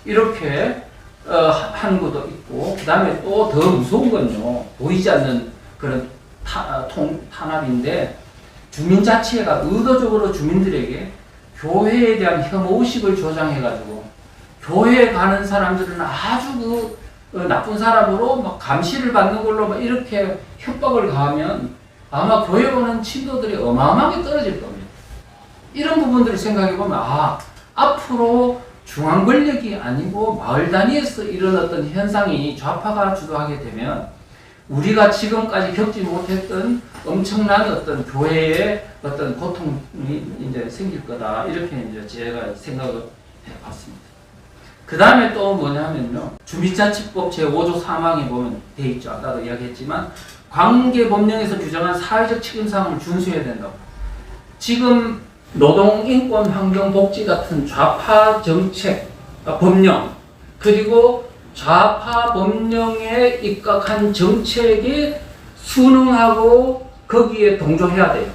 이렇게 하는 것도 있고 그 다음에 또 더 무서운 건요. 보이지 않는 그런 탄압인데 주민자치회가 의도적으로 주민들에게 교회에 대한 혐오의식을 조장해가지고 교회에 가는 사람들은 아주 나쁜 사람으로 막 감시를 받는 걸로 막 이렇게 협박을 가하면 아마 교회 오는 친도들이 어마어마하게 떨어질 겁니다. 이런 부분들을 생각해보면 앞으로 중앙 권력이 아니고 마을 단위에서 일어났던 현상이 좌파가 주도하게 되면 우리가 지금까지 겪지 못했던 엄청난 어떤 교회의 어떤 고통이 이제 생길 거다. 이렇게 이제 제가 생각을 해봤습니다. 그 다음에 또 뭐냐면요. 주민자치법 제5조 3항에 보면 돼 있죠. 아까도 이야기했지만 관계법령에서 규정한 사회적 책임사항을 준수해야 된다고. 지금 노동, 인권, 환경, 복지 같은 좌파 정책, 법령, 그리고 좌파 법령에 입각한 정책에 순응하고 거기에 동조해야 돼요.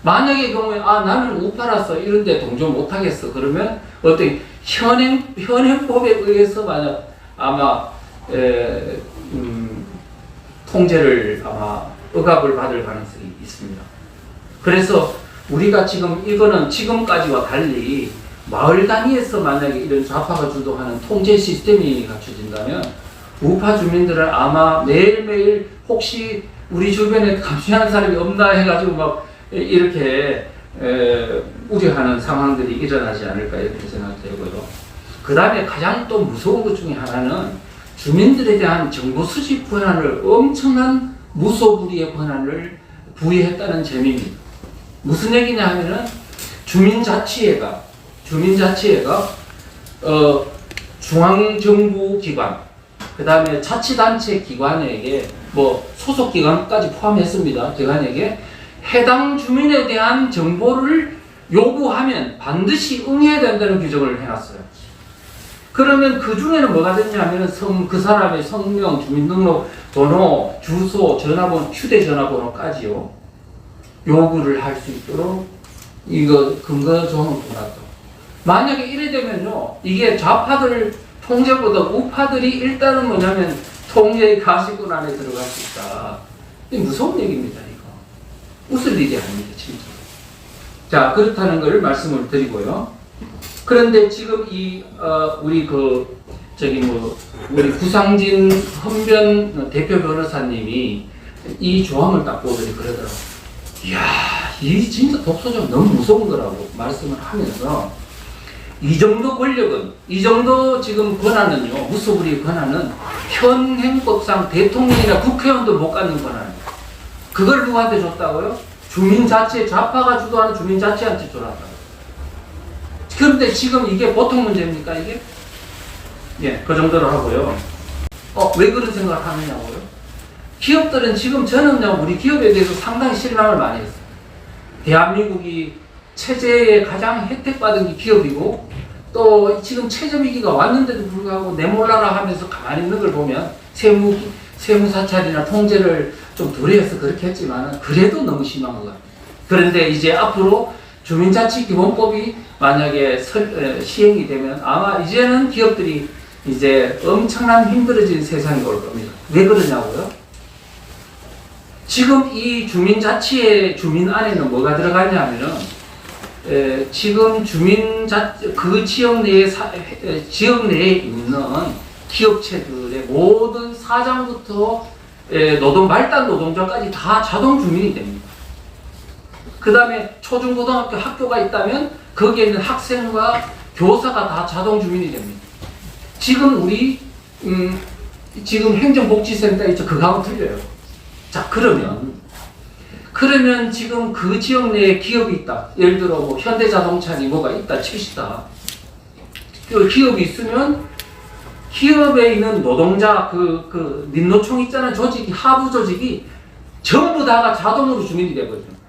만약의 경우에 나는 우파라서 이런데 동조 못하겠어. 그러면 어떤 현행법에 의해서 만약 아마 통제를 아마 억압을 받을 가능성이 있습니다. 그래서 우리가 지금 이거는 지금까지와 달리 마을 단위에서 만약에 이런 좌파가 주도하는 통제 시스템이 갖춰진다면 우파 주민들은 아마 매일매일 혹시 우리 주변에 감시하는 사람이 없나 해가지고 막 이렇게 우려하는 상황들이 일어나지 않을까 이렇게 생각되고요. 그 다음에 가장 또 무서운 것 중에 하나는 주민들에 대한 정보 수집 권한을 엄청난 무소불위의 권한을 부여했다는 점입니다. 무슨 얘기냐 하면은 주민자치회가 중앙정부기관 그 다음에 자치단체 기관에게 뭐 소속기관까지 포함했습니다. 기관에게 해당 주민에 대한 정보를 요구하면 반드시 응해야 된다는 규정을 해놨어요. 그러면 그 중에는 뭐가 됐냐면 그 사람의 성명, 주민등록번호, 주소, 전화번호, 휴대전화번호까지요. 요구를 할 수 있도록 이거 근거 조항을 두놨죠. 만약에 이래 되면요. 이게 좌파들 통제보다 우파들이 일단은 뭐냐면 통제의 가시권 안에 들어갈 수 있다. 이게 무서운 얘기입니다. 이거. 웃을 일이 아닙니다. 진짜. 자, 그렇다는 걸 말씀을 드리고요. 그런데 지금 우리 우리 구상진 헌변 대표 변호사님이 이 조항을 딱 보더니 그러더라고요. 이야, 이 진짜 독소조항 너무 무서운 거라고 말씀을 하면서 이 정도 권력은, 이 정도 지금 권한은요, 무소불위의 권한은 현행법상 대통령이나 국회의원도 못 갖는 권한입니다. 그걸 누구한테 줬다고요? 주민자치, 좌파가 주도하는 주민자치한테 줬다고요. 그런데 지금 이게 보통 문제입니까, 이게? 예, 그 정도로 하고요. 왜 그런 생각을 하느냐고요? 기업들은 지금 저는요, 우리 기업에 대해서 상당히 실망을 많이 했어요. 대한민국이 체제에 가장 혜택받은 게 기업이고, 또 지금 최저위기가 왔는데도 불구하고 내몰라라 하면서 가만히 있는 걸 보면 세무사찰이나 통제를 좀 덜해서 그렇게 했지만 그래도 너무 심한 것 같아요. 그런데 이제 앞으로 주민자치기본법이 만약에 시행이 되면 아마 이제는 기업들이 이제 엄청난 힘들어진 세상이 올 겁니다. 왜 그러냐고요? 지금 이 주민자치의 주민 안에는 뭐가 들어가냐면은 지금 그 지역 내에 있는 기업체들의 모든 사장부터 말단 노동자까지 다 자동 주민이 됩니다. 그 다음에 초중고등학교 학교가 있다면 거기에 있는 학생과 교사가 다 자동 주민이 됩니다. 지금 우리 지금 행정복지센터 있죠. 그거하고 틀려요. 자, 그러면 지금 그 지역 내에 기업이 있다. 예를 들어 뭐 현대자동차니 뭐가 있다 칩시다. 그 기업이 있으면 기업에 있는 노동자 그 민노총 있잖아요. 조직이 하부 조직이 전부 다가 자동으로 주민이 되거든요.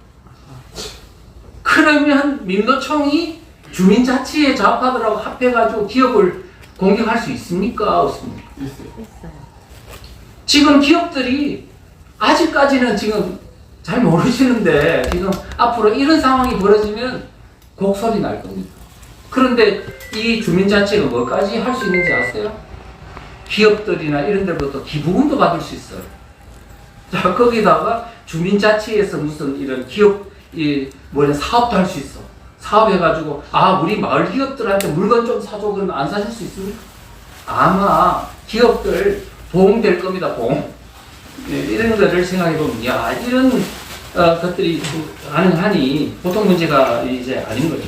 그러면 민노총이 주민자치에 좌파들하고 합해가지고 기업을 공격할 수 있습니까? 없습니까? 있어요. 지금 기업들이 아직까지는 지금 잘 모르시는데 지금 앞으로 이런 상황이 벌어지면 곡소리 날 겁니다. 그런데 이 주민자치가 뭐까지 할 수 있는지 아세요? 기업들이나 이런 데부터 기부금도 받을 수 있어요. 자, 거기다가 주민자치에서 무슨 이런 기업, 사업도 할 수 있어. 사업해가지고, 우리 마을 기업들한테 물건 좀 사줘. 그러면 안 사줄 수 있습니까? 아마 기업들 보험될 겁니다, 보험. 이런 것을 생각해보면, 이런 것들이 가능하니 보통 문제가 이제 아닌 거죠.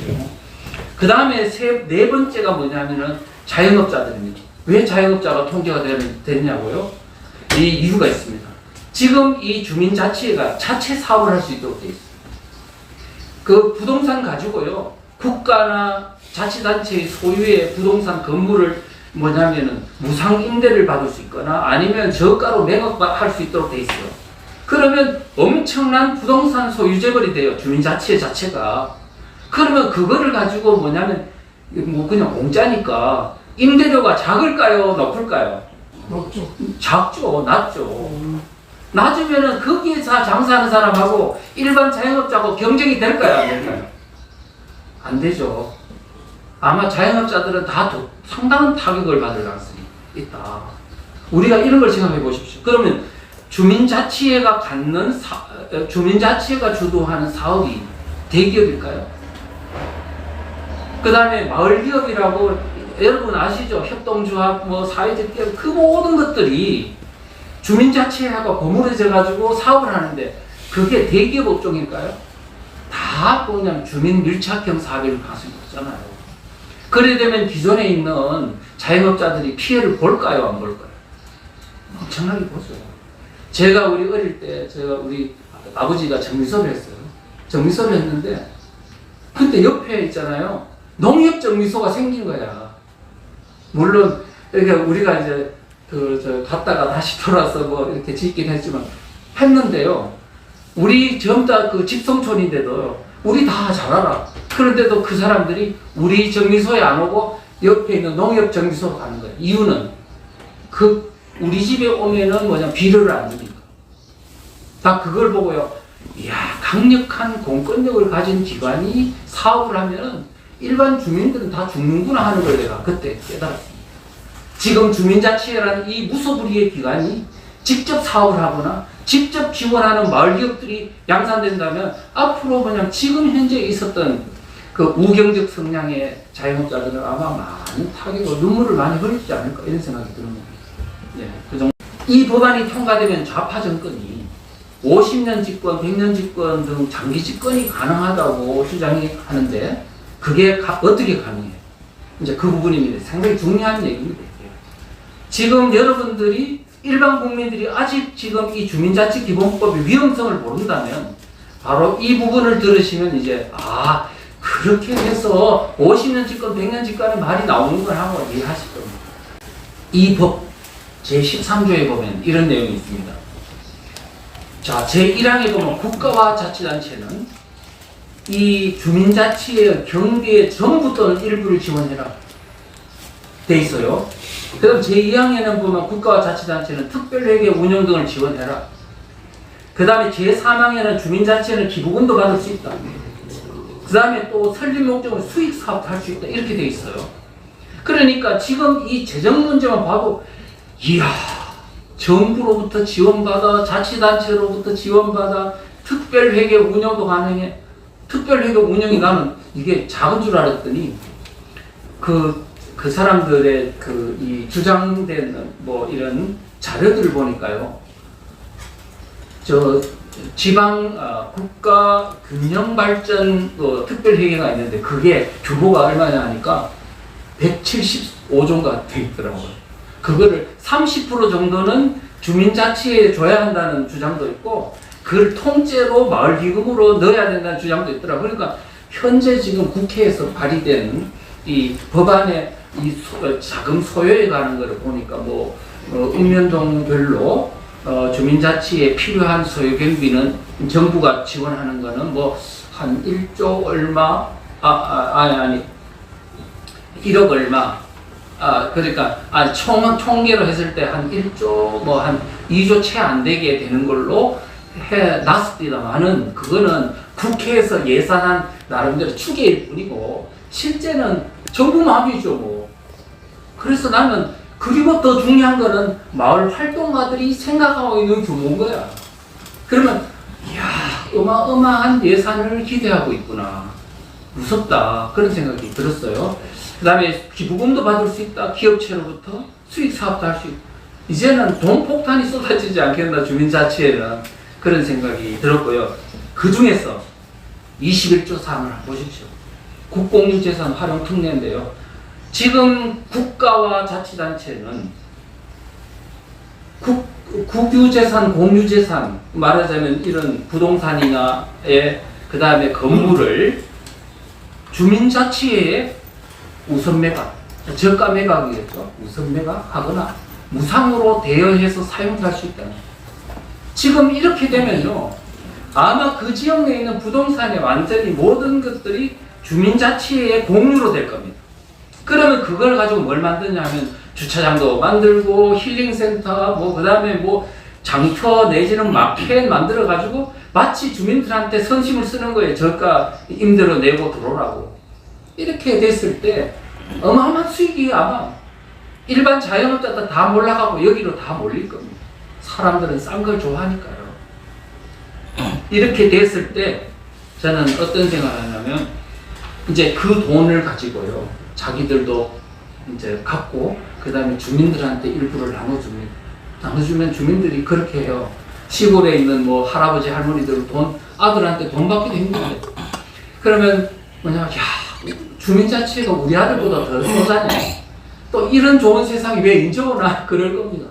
그 다음에 네 번째가 뭐냐면은 자영업자들입니다. 왜 자영업자가 통제가 됐냐고요? 이 이유가 있습니다. 지금 이 주민자치회가 자체 사업을 할 수 있도록 되어 있습니다. 그 부동산 가지고요, 국가나 자치단체의 소유의 부동산 건물을 무상 임대를 받을 수 있거나 아니면 저가로 매각할 수 있도록 돼 있어요. 그러면 엄청난 부동산 소유재벌이 돼요. 주민자치회 자체가. 그러면 그거를 가지고 그냥 공짜니까 임대료가 작을까요? 높을까요? 작죠. 낮죠. 낮으면은 거기에서 장사하는 사람하고 일반 자영업자하고 경쟁이 될까요? 안 될까요? 안 되죠. 아마 자영업자들은 다 상당한 타격을 받을 가능성이 있다. 우리가 이런 걸 생각해 보십시오. 그러면 주민자치회가 주민자치회가 주도하는 사업이 대기업일까요? 그 다음에 마을기업이라고 여러분 아시죠? 협동조합, 사회적 기업, 그 모든 것들이 주민자치회하고 버무려져 가지고 사업을 하는데 그게 대기업 업종일까요? 다 그냥 주민 밀착형 사업일 가능성이 없잖아요. 그래 되면 기존에 있는 자영업자들이 피해를 볼까요? 안 볼까요? 엄청나게 보죠. 제가 우리 어릴 때 우리 아버지가 정미소를 했어요. 정미소를 했는데 그때 옆에 있잖아요. 농협정미소가 생긴 거야. 물론 우리가 이제 갔다가 다시 돌아서 이렇게 짓긴 했지만 했는데요. 우리 전부 다 집성촌인데도 우리 다 잘 알아. 그런데도 그 사람들이 우리 정미소에 안 오고 옆에 있는 농협정미소로 가는 거예요. 이유는 우리 집에 오면은 비료를 안 주니까. 다 그걸 보고요. 이야, 강력한 공권력을 가진 기관이 사업을 하면은 일반 주민들은 다 죽는구나 하는 걸 내가 그때 깨달았습니다. 지금 주민자치회라는 이 무소불위의 기관이 직접 사업을 하거나 직접 지원하는 마을기업들이 양산된다면 앞으로 지금 현재 있었던 그 우경적 성향의 자영업자들은 아마 많은 타격을 눈물을 많이 흘리지 않을까 이런 생각이 드는 겁니다. 그 정도. 이 법안이 통과되면 좌파 정권이 50년 집권, 100년 집권 등 장기 집권이 가능하다고 주장하는데 그게 어떻게 가능해요? 이제 그 부분입니다. 상당히 중요한 얘기입니다. 지금 여러분들이 일반 국민들이 아직 지금 이 주민자치 기본법의 위험성을 모른다면 바로 이 부분을 들으시면 이제 그렇게 해서 50년 집권, 100년 집권의 말이 나오는 걸 하고 이해하실 겁니다. 이 법 제13조에 보면 이런 내용이 있습니다. 자, 제1항에 보면 국가와 자치단체는 이 주민자치의 경비의 전부 또는 일부를 지원해라 돼 있어요. 그 다음 제2항에는 보면 국가와 자치단체는 특별회계 운영 등을 지원해라. 그 다음에 제3항에는 주민자치회는 기부금도 받을 수 있다. 그 다음에 또 설립 목적으로 수익사업도 할 수 있다. 이렇게 돼 있어요. 그러니까 지금 이 재정 문제만 봐도 이야, 정부로부터 지원받아, 자치단체로부터 지원받아, 특별회계 운영도 가능해. 특별회계 운영이 나는 이게 작은 줄 알았더니 그 사람들의 이 주장된 이런 자료들을 보니까요. 저 지방 국가 균형 발전 특별회의가 있는데 그게 규모가 얼마냐 하니까 175조가 돼 있더라고요. 그거를 30% 정도는 주민자치에 줘야 한다는 주장도 있고 그걸 통째로 마을기금으로 넣어야 된다는 주장도 있더라고요. 그러니까 현재 지금 국회에서 발의된 이 법안의 이 자금 소요에 관한 거를 보니까 읍면동별로 주민자치에 필요한 소요 경비는 정부가 지원하는 거는 한 1조 얼마 아니 1억 얼마 그러니까 총계로 했을 때 한 1조 한 2조 채 안 되게 되는 걸로 해놨습니다만은 그거는 국회에서 예산한 나름대로 추계일 뿐이고 실제는 정부 마음이죠 그래서 나는 그리고 더 중요한 거는 마을 활동가들이 생각하고 있는 규모인 거야. 그러면 이야 어마어마한 예산을 기대하고 있구나. 무섭다. 그런 생각이 들었어요. 그 다음에 기부금도 받을 수 있다. 기업체로부터 수익사업도 할 수 있다. 이제는 돈 폭탄이 쏟아지지 않겠나 주민자치에는. 그런 생각이 들었고요. 그 중에서 21조 사항을 보십시오. 국공유재산 활용 특례인데요. 지금 국가와 자치단체는 국유재산, 공유재산 말하자면 이런 부동산이나 그 다음에 건물을 주민자치에 우선 매각, 저가 매각이겠죠. 우선 매각하거나 무상으로 대여해서 사용할 수 있다. 지금 이렇게 되면요. 아마 그 지역 내에 있는 부동산의 완전히 모든 것들이 주민자치의 공유로 될 겁니다. 그러면 그걸 가지고 뭘 만드냐 하면 주차장도 만들고 힐링센터 그 다음에 장터 내지는 마켓 만들어 가지고 마치 주민들한테 선심을 쓰는 거예요. 저가 임대료 내고 들어오라고. 이렇게 됐을 때 어마어마한 수익이 아마 일반 자영업자들 다 몰라가고 여기로 다 몰릴 겁니다. 사람들은 싼 걸 좋아하니까요. 이렇게 됐을 때 저는 어떤 생각을 하냐면 이제 그 돈을 가지고요. 자기들도 이제 갖고 그 다음에 주민들한테 일부를 나눠줍니다. 나눠주면 주민들이 그렇게 해요. 시골에 있는 할아버지 할머니들 아들한테 돈 받기도 힘든데 그러면 주민자치가 우리 아들보다 더 소자냐. 또 이런 좋은 세상이 왜 인정하나 그럴 겁니다.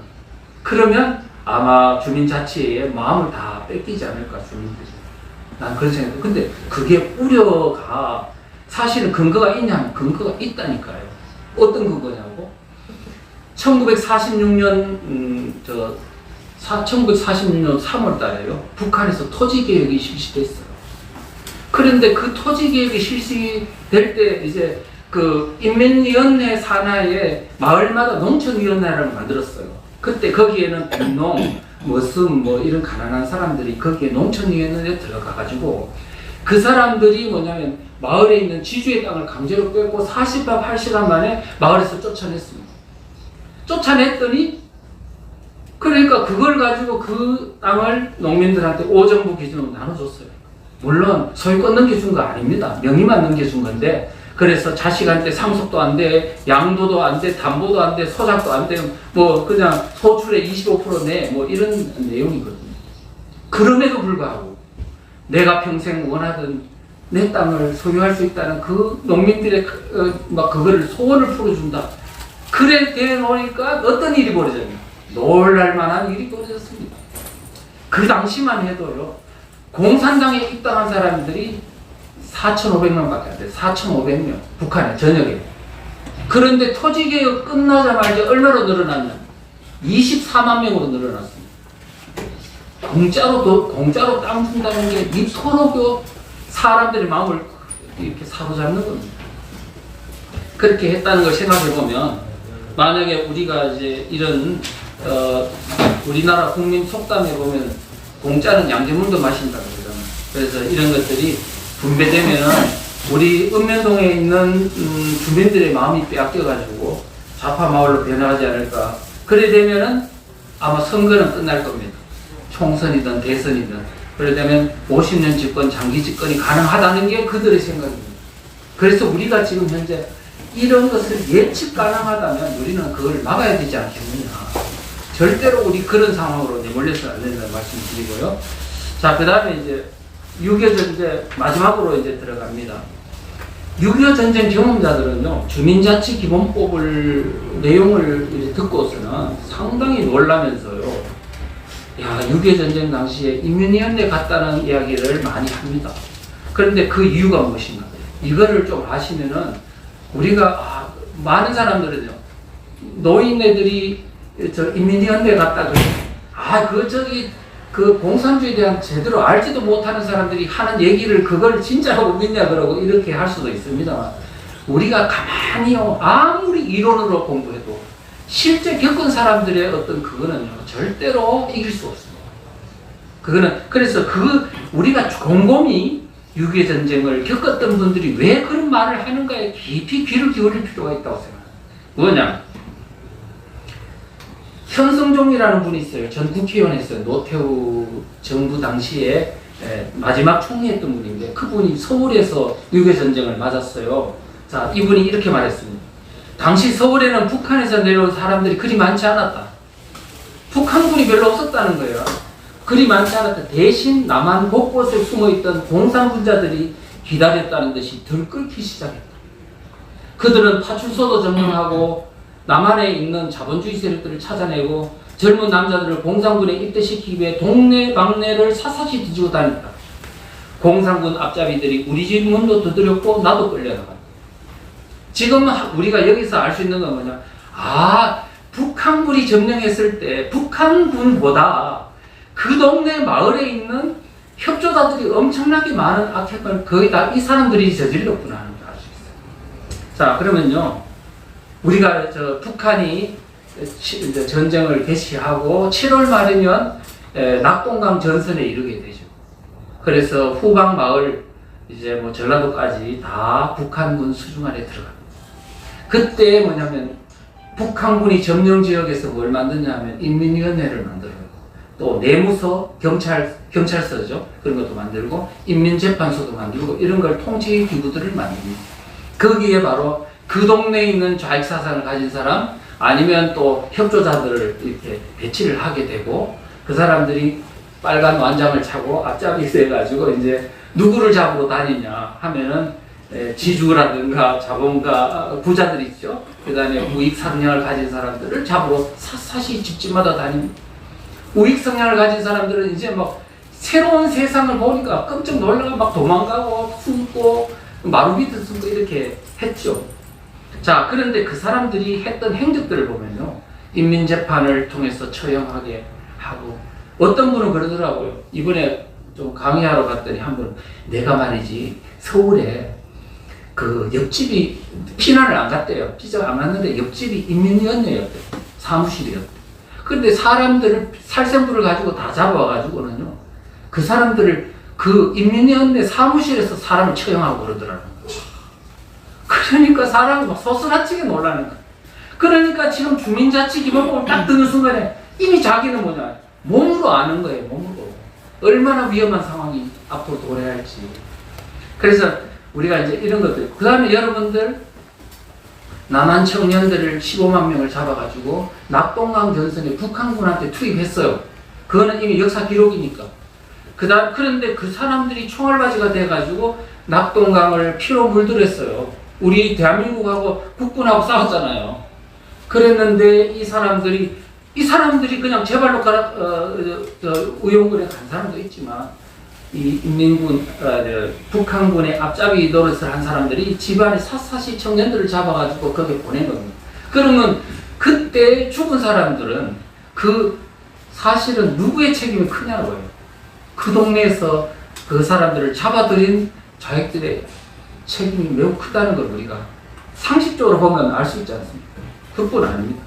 그러면 아마 주민자치의 마음을 다 뺏기지 않을까 주민들이. 난 그런 생각이. 근데 그게 우려가 사실은 근거가 있냐면 근거가 있다니까요. 어떤 근거냐고? 1946년 3월 달에요. 북한에서 토지개혁이 실시됐어요. 그런데 그 토지개혁이 실시될 때 이제 그 인민위원회 산하에 마을마다 농촌위원회를 만들었어요. 그때 거기에는 빈농, 머슴 이런 가난한 사람들이 거기에 농촌위원회에 들어가가지고 그 사람들이 뭐냐면 마을에 있는 지주의 땅을 강제로 뺏고 40박 80일 만에 마을에서 쫓아냈습니다. 쫓아냈더니 그러니까 그걸 가지고 그 땅을 농민들한테 오정부 기준으로 나눠줬어요. 물론 소유권 넘겨준 거 아닙니다. 명의만 넘겨준 건데 그래서 자식한테 상속도 안 돼, 양도도 안 돼, 담보도 안 돼, 소작도 안 돼, 그냥 소출의 25% 내, 이런 내용이거든요. 그럼에도 불구하고 내가 평생 원하던 내 땅을 소유할 수 있다는 그 농민들의 그거를 소원을 풀어준다. 그래 되놓으니까 어떤 일이 벌어졌냐? 놀랄만한 일이 벌어졌습니다. 그 당시만 해도요, 공산당에 입당한 사람들이 4,500명밖에 안 돼요. 4,500명. 북한에, 전역에. 그런데 토지개혁 끝나자마자 얼마로 늘어났냐? 24만 명으로 늘어났습니다. 공짜로 땅 준다는 게 이토록 사람들의 마음을 이렇게 사로잡는 겁니다. 그렇게 했다는 걸 생각해 보면, 만약에 우리가 이제 이런, 우리나라 국민 속담에 보면, 공짜는 양재물도 마신다고 그러잖아요. 그래서 이런 것들이 분배되면은 우리 읍면동에 있는 주민들의 마음이 빼앗겨가지고 좌파 마을로 변화하지 않을까. 그래 되면은 아마 선거는 끝날 겁니다. 총선이든 대선이든. 그래 되면 50년 집권, 장기 집권이 가능하다는 게 그들의 생각입니다. 그래서 우리가 지금 현재 이런 것을 예측 가능하다면 우리는 그걸 막아야 되지 않겠느냐. 절대로 우리 그런 상황으로 내몰려서는 안 된다는 말씀 드리고요. 자, 그 다음에 이제 6.25 전쟁 마지막으로 이제 들어갑니다. 6.25 전쟁 경험자들은요, 주민자치기본법을 내용을 이제 듣고서는 상당히 놀라면서요, 야, 6.25 전쟁 당시에 인민위원회 갔다는 이야기를 많이 합니다. 그런데 그 이유가 무엇인가? 이거를 좀 아시면은 우리가 많은 사람들은요, 노인네들이 저 인민위원회 갔다 그래. 그 공산주의에 대한 제대로 알지도 못하는 사람들이 하는 얘기를 그걸 진짜라고 믿냐 그러고 이렇게 할 수도 있습니다만, 우리가 가만히요, 아무리 이론으로 공부해도 실제 겪은 사람들의 어떤 그거는요, 절대로 이길 수 없습니다. 그래서 우리가 곰곰이 6.25 전쟁을 겪었던 분들이 왜 그런 말을 하는가에 깊이 귀를 기울일 필요가 있다고 생각합니다. 뭐냐? 현성종이라는 분이 있어요. 전 국회의원이었어요. 노태우 정부 당시에 마지막 총리했던 분인데, 그분이 서울에서 6.25 전쟁을 맞았어요. 자, 이분이 이렇게 말했습니다. 당시 서울에는 북한에서 내려온 사람들이 그리 많지 않았다. 북한군이 별로 없었다는 거예요. 그리 많지 않았다. 대신 남한 곳곳에 숨어있던 공산분자들이 기다렸다는 듯이 들끓기 시작했다. 그들은 파출소도 점령하고 남한에 있는 자본주의 세력들을 찾아내고 젊은 남자들을 공산군에 입대시키기 위해 동네 방네를 샅샅이 뒤지고 다녔다. 공산군 앞잡이들이 우리 집 문도 두드렸고 나도 끌려나갔다. 지금 우리가 여기서 알 수 있는 건 뭐냐? 북한군이 점령했을 때 북한군보다 그 동네 마을에 있는 협조자들이 엄청나게 많은 악행을 거의 다 이 사람들이 저질렀구나 하는 걸 알 수 있어요. 자, 그러면요, 우리가 북한이 이제 전쟁을 개시하고 7월 말이면 낙동강 전선에 이르게 되죠. 그래서 후방 마을 이제 뭐 전라도까지 다 북한군 수중 안에 들어갑니다. 그때 뭐냐면 북한군이 점령 지역에서 뭘 만드냐면 인민위원회를 만들어요. 또 내무서, 경찰서죠. 그런 것도 만들고 인민재판소도 만들고 이런 걸 통치 기구들을 만듭니다. 거기에 바로 그 동네에 있는 좌익 사상을 가진 사람, 아니면 또 협조자들을 이렇게 배치를 하게 되고, 그 사람들이 빨간 완장을 차고 앞잡이 돼가지고 이제 누구를 잡으러 다니냐 하면은 지주라든가 자본가 부자들 있죠. 그 다음에 우익 성향을 가진 사람들을 잡으러 샅샅이 집집마다 다닙니다. 우익 성향을 가진 사람들은 이제 막 새로운 세상을 보니까 깜짝 놀라가 막 도망가고 숨고 마루 밑에 숨고 이렇게 했죠. 자, 그런데 그 사람들이 했던 행적들을 보면요, 인민재판을 통해서 처형하게 하고, 어떤 분은 그러더라고요. 이번에 좀 강의하러 갔더니 한 분, 내가 말이지 서울에 그 옆집이 피난을 안 갔대요. 피자 안 갔는데 옆집이 인민위원회였대요. 사무실이었대요. 그런데 사람들을 살생부를 가지고 다 잡아가지고는요, 그 사람들을 그 인민위원회 사무실에서 사람을 처형하고 그러더라고요. 그러니까 사람이 막 소스라치게 놀라는 거야. 그러니까 지금 주민자치기본법을 딱 듣는 순간에 이미 자기는 뭐냐, 몸으로 아는 거예요. 몸으로 얼마나 위험한 상황이 앞으로 도래할지. 그래서 우리가 이제 이런 것들, 그 다음에 여러분들 남한 청년들을 15만 명을 잡아가지고 낙동강 전선에 북한군한테 투입했어요. 그거는 이미 역사 기록이니까. 그런데 그 사람들이 총알바지가 돼가지고 낙동강을 피로 물들였어요. 우리 대한민국하고 국군하고 싸웠잖아요. 그랬는데 이 사람들이 그냥 제발로 의용군에 간 사람도 있지만, 이 인민군, 북한군의 앞잡이 노릇을 한 사람들이 집안에 샅샅이 청년들을 잡아가지고 거기에 보낸 겁니다. 그러면 그때 죽은 사람들은 사실은 누구의 책임이 크냐고요. 그 동네에서 그 사람들을 잡아들인 좌익들의 책임이 매우 크다는 걸 우리가 상식적으로 보면 알 수 있지 않습니까? 그뿐 아닙니다.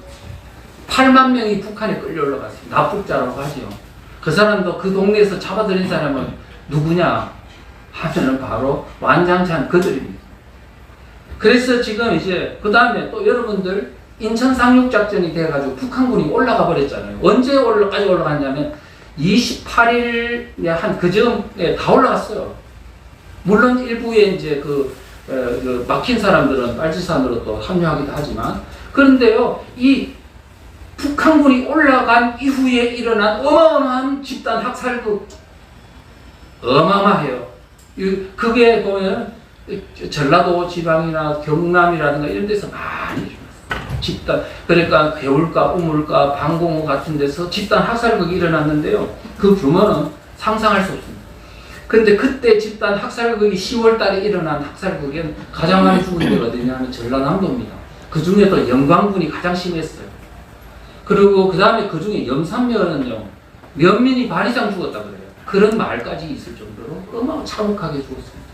8만 명이 북한에 끌려 올라갔습니다. 납북자라고 하죠. 그 사람도 그 동네에서 잡아들인 사람은 누구냐 하면은 바로 완장찬 그들입니다. 그래서 지금 이제 그 다음에 또 여러분들 인천 상륙작전이 돼가지고 북한군이 올라가 버렸잖아요. 언제까지 올라갔냐면 28일 한 그즈음에 다 올라갔어요. 물론 일부에 이제 막힌 사람들은 빨치산으로 또 합류하기도 하지만, 그런데요, 이 북한군이 올라간 이후에 일어난 어마어마한 집단 학살극, 어마어마해요. 그게 보면 전라도 지방이나 경남이라든가 이런 데서 많이 일어났어요. 집단, 그러니까 개울가, 우물가, 방공호 같은 데서 집단 학살극이 일어났는데요. 그 규모는 상상할 수 없습니다. 그런데 그때 집단 학살극이 10월 달에 일어난 학살극엔 가장 많이 죽은 데가 어디냐면 전라남도입니다. 그 중에도 영광군이 가장 심했어요. 그리고 그 다음에 그 중에 염산면은요, 면민이 반 이상 죽었다 그래요. 그런 말까지 있을 정도로 어마어마하게 참혹하게 죽었습니다.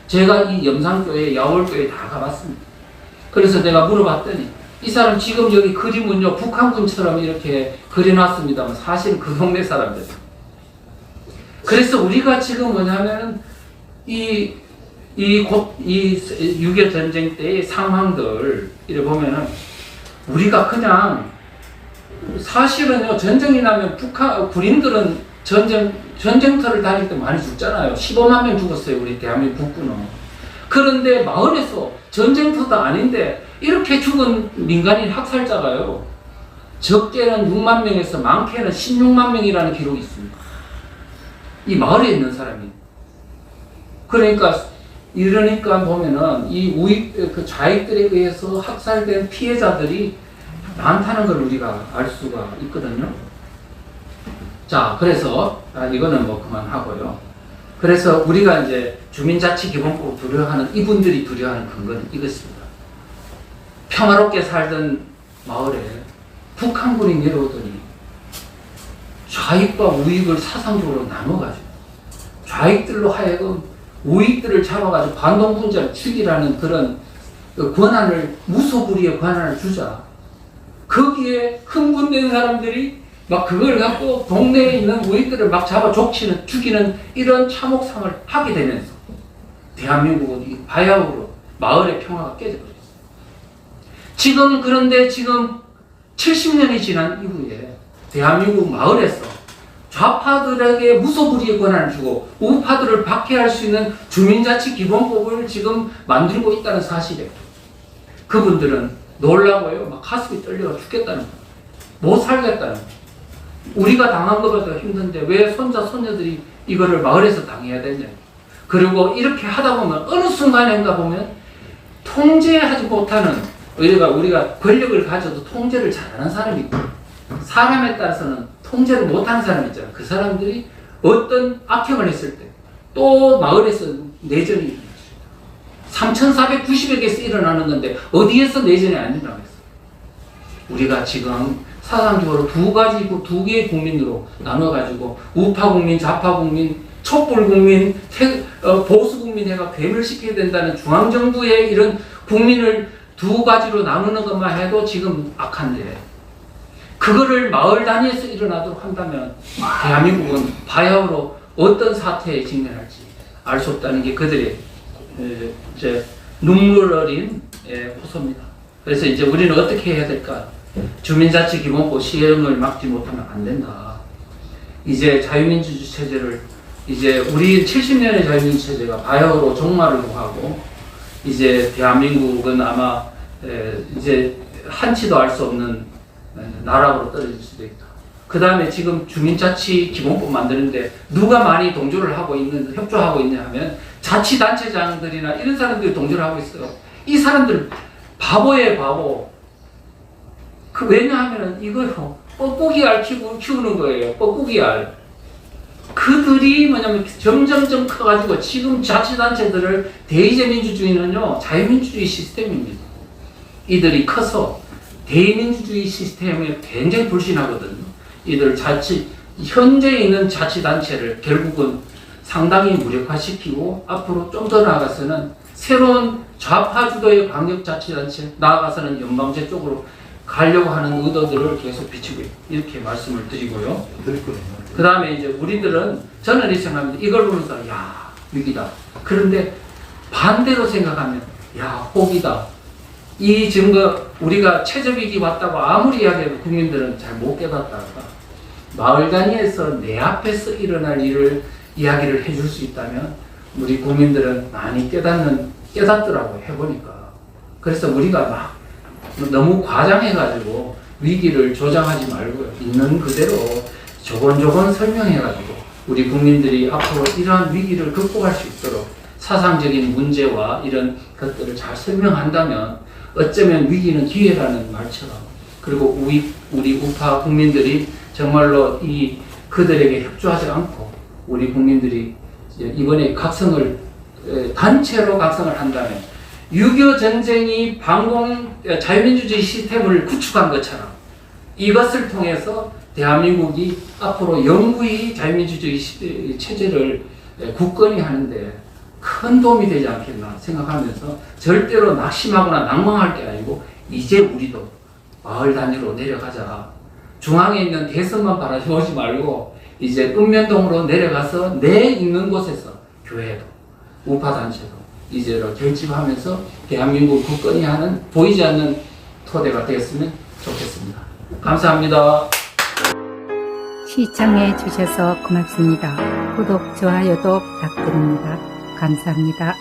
제가 이 염산교회, 야월교회 다 가봤습니다. 그래서 내가 물어봤더니 이 사람 지금 여기 그림은요 북한군처럼 이렇게 그려놨습니다만 사실 그 동네 사람들. 그래서 우리가 지금 뭐냐면 이 6.25 전쟁 때의 상황들 이래 보면은 우리가 그냥 사실은요 전쟁이 나면 북한 군인들은 전쟁터를 다닐 때 많이 죽잖아요. 15만 명 죽었어요. 우리 대한민국 북군은. 그런데 마을에서 전쟁터도 아닌데 이렇게 죽은 민간인 학살자가요. 적게는 6만 명에서 많게는 16만 명이라는 기록이 있습니다. 이 마을에 있는 사람이. 이러니까 보면은 이 그 좌익들에 의해서 학살된 피해자들이 많다는 걸 우리가 알 수가 있거든요. 자, 그래서 이거는 뭐 그만하고요. 그래서 우리가 이제 주민자치기본법을 두려워하는 이분들이 두려워하는 근거는 이것입니다. 평화롭게 살던 마을에 북한군이 내려오더니 좌익과 우익을 사상적으로 나눠가지고 좌익들로 하여금 우익들을 잡아가지고 반동분자를 죽이라는 그런 권한을 무소불위의 권한을 주자. 거기에 흥분된 사람들이 막 그걸 갖고 동네에 있는 우익들을 막 잡아 죽이는 이런 참혹상을 하게 되면서 대한민국은 바야흐로 마을의 평화가 깨져버렸어요. 그런데 지금 70년이 지난 이후에 대한민국 마을에서 좌파들에게 무소불위의 권한을 주고 우파들을 박해할 수 있는 주민자치기본법을 지금 만들고 있다는 사실에 그분들은 놀라고요. 막 가슴이 떨려 죽겠다는 거예요. 못 살겠다는 거예요. 우리가 당한 것보다 힘든데 왜 손자 손녀들이 이거를 마을에서 당해야 되냐. 그리고 이렇게 하다 보면 어느 순간인가 보면 통제하지 못하는 우리가 권력을 가져도 통제를 잘하는 사람이 있고 사람에 따라서는 통제를 못하는 사람이 있잖아요. 그 사람들이 어떤 악행을 했을 때 또 마을에서 내전이 일어났습니다. 3,490여 개에서 일어나는 건데 어디에서 내전이 안 일어나겠어요. 우리가 지금 사상적으로 두 개의 국민으로 나눠가지고 우파 국민, 좌파 국민, 촛불 국민, 보수 국민 해가 괴멸시켜야 된다는 중앙정부의 이런 국민을 두 가지로 나누는 것만 해도 지금 악한데 그거를 마을 단위에서 일어나도록 한다면 대한민국은 바야흐로 어떤 사태에 직면할지 알 수 없다는 게 그들의 이제 눈물 어린 호소입니다. 그래서 이제 우리는 어떻게 해야 될까? 주민자치기본법 시행을 막지 못하면 안 된다. 이제 자유민주주의 체제를 이제 우리 70년의 자유민주주의 체제가 바야흐로 종말을 하고 이제 대한민국은 아마 이제 한치도 알 수 없는 나라로 떨어질 수도 있다. 그 다음에 지금 주민자치기본법 만드는데 누가 많이 동조를 하고 있는, 협조하고 있냐 하면 자치단체장들이나 이런 사람들이 동조를 하고 있어요. 이 사람들 바보예요, 바보. 왜냐하면 이거요, 뻐꾸기 알 키우는 거예요. 뻐꾸기 알. 그들이 뭐냐면 점점점 커가지고 지금 자치단체들을 대의제 민주주의는요, 자유민주주의 시스템입니다. 이들이 커서 대의민주주의 시스템에 굉장히 불신하거든요. 이들 현재 있는 자치단체를 결국은 상당히 무력화시키고 앞으로 좀 더 나아가서는 새로운 좌파 주도의 광역자치단체, 나아가서는 연방제 쪽으로 가려고 하는 의도들을 계속 비치고 있다. 이렇게 말씀을 드리고요. 그 다음에 이제 우리들은 저는 이렇게 생각합니다. 이걸 보면서 야, 위기다. 그런데 반대로 생각하면 야, 복이다. 이 증거 우리가 최저위기 왔다고 아무리 이야기해도 국민들은 잘 못 깨닫다가 마을 단위에서 내 앞에서 일어날 일을 이야기를 해줄 수 있다면 우리 국민들은 많이 깨닫더라고요. 해보니까. 그래서 우리가 막 너무 과장해가지고 위기를 조장하지 말고 있는 그대로 조곤조곤 설명해가지고 우리 국민들이 앞으로 이러한 위기를 극복할 수 있도록 사상적인 문제와 이런 것들을 잘 설명한다면 어쩌면 위기는 기회라는 말처럼, 그리고 우리 우파 국민들이 정말로 그들에게 협조하지 않고 우리 국민들이 이번에 단체로 각성을 한다면 6.25 전쟁이 자유민주주의 시스템을 구축한 것처럼 이것을 통해서 대한민국이 앞으로 영구히 자유민주주의 체제를 굳건히 하는데 큰 도움이 되지 않겠나 생각하면서 절대로 낙심하거나 낭망할 게 아니고 이제 우리도 마을 단위로 내려가자. 중앙에 있는 대선만 바라보지 말고 이제 읍면동으로 내려가서 내 있는 곳에서 교회도 우파단체도 이제로 결집하면서 대한민국을 굳건히 하는 보이지 않는 토대가 되었으면 좋겠습니다. 감사합니다. 시청해 주셔서 고맙습니다. 구독, 좋아요도 부탁드립니다. 감사합니다.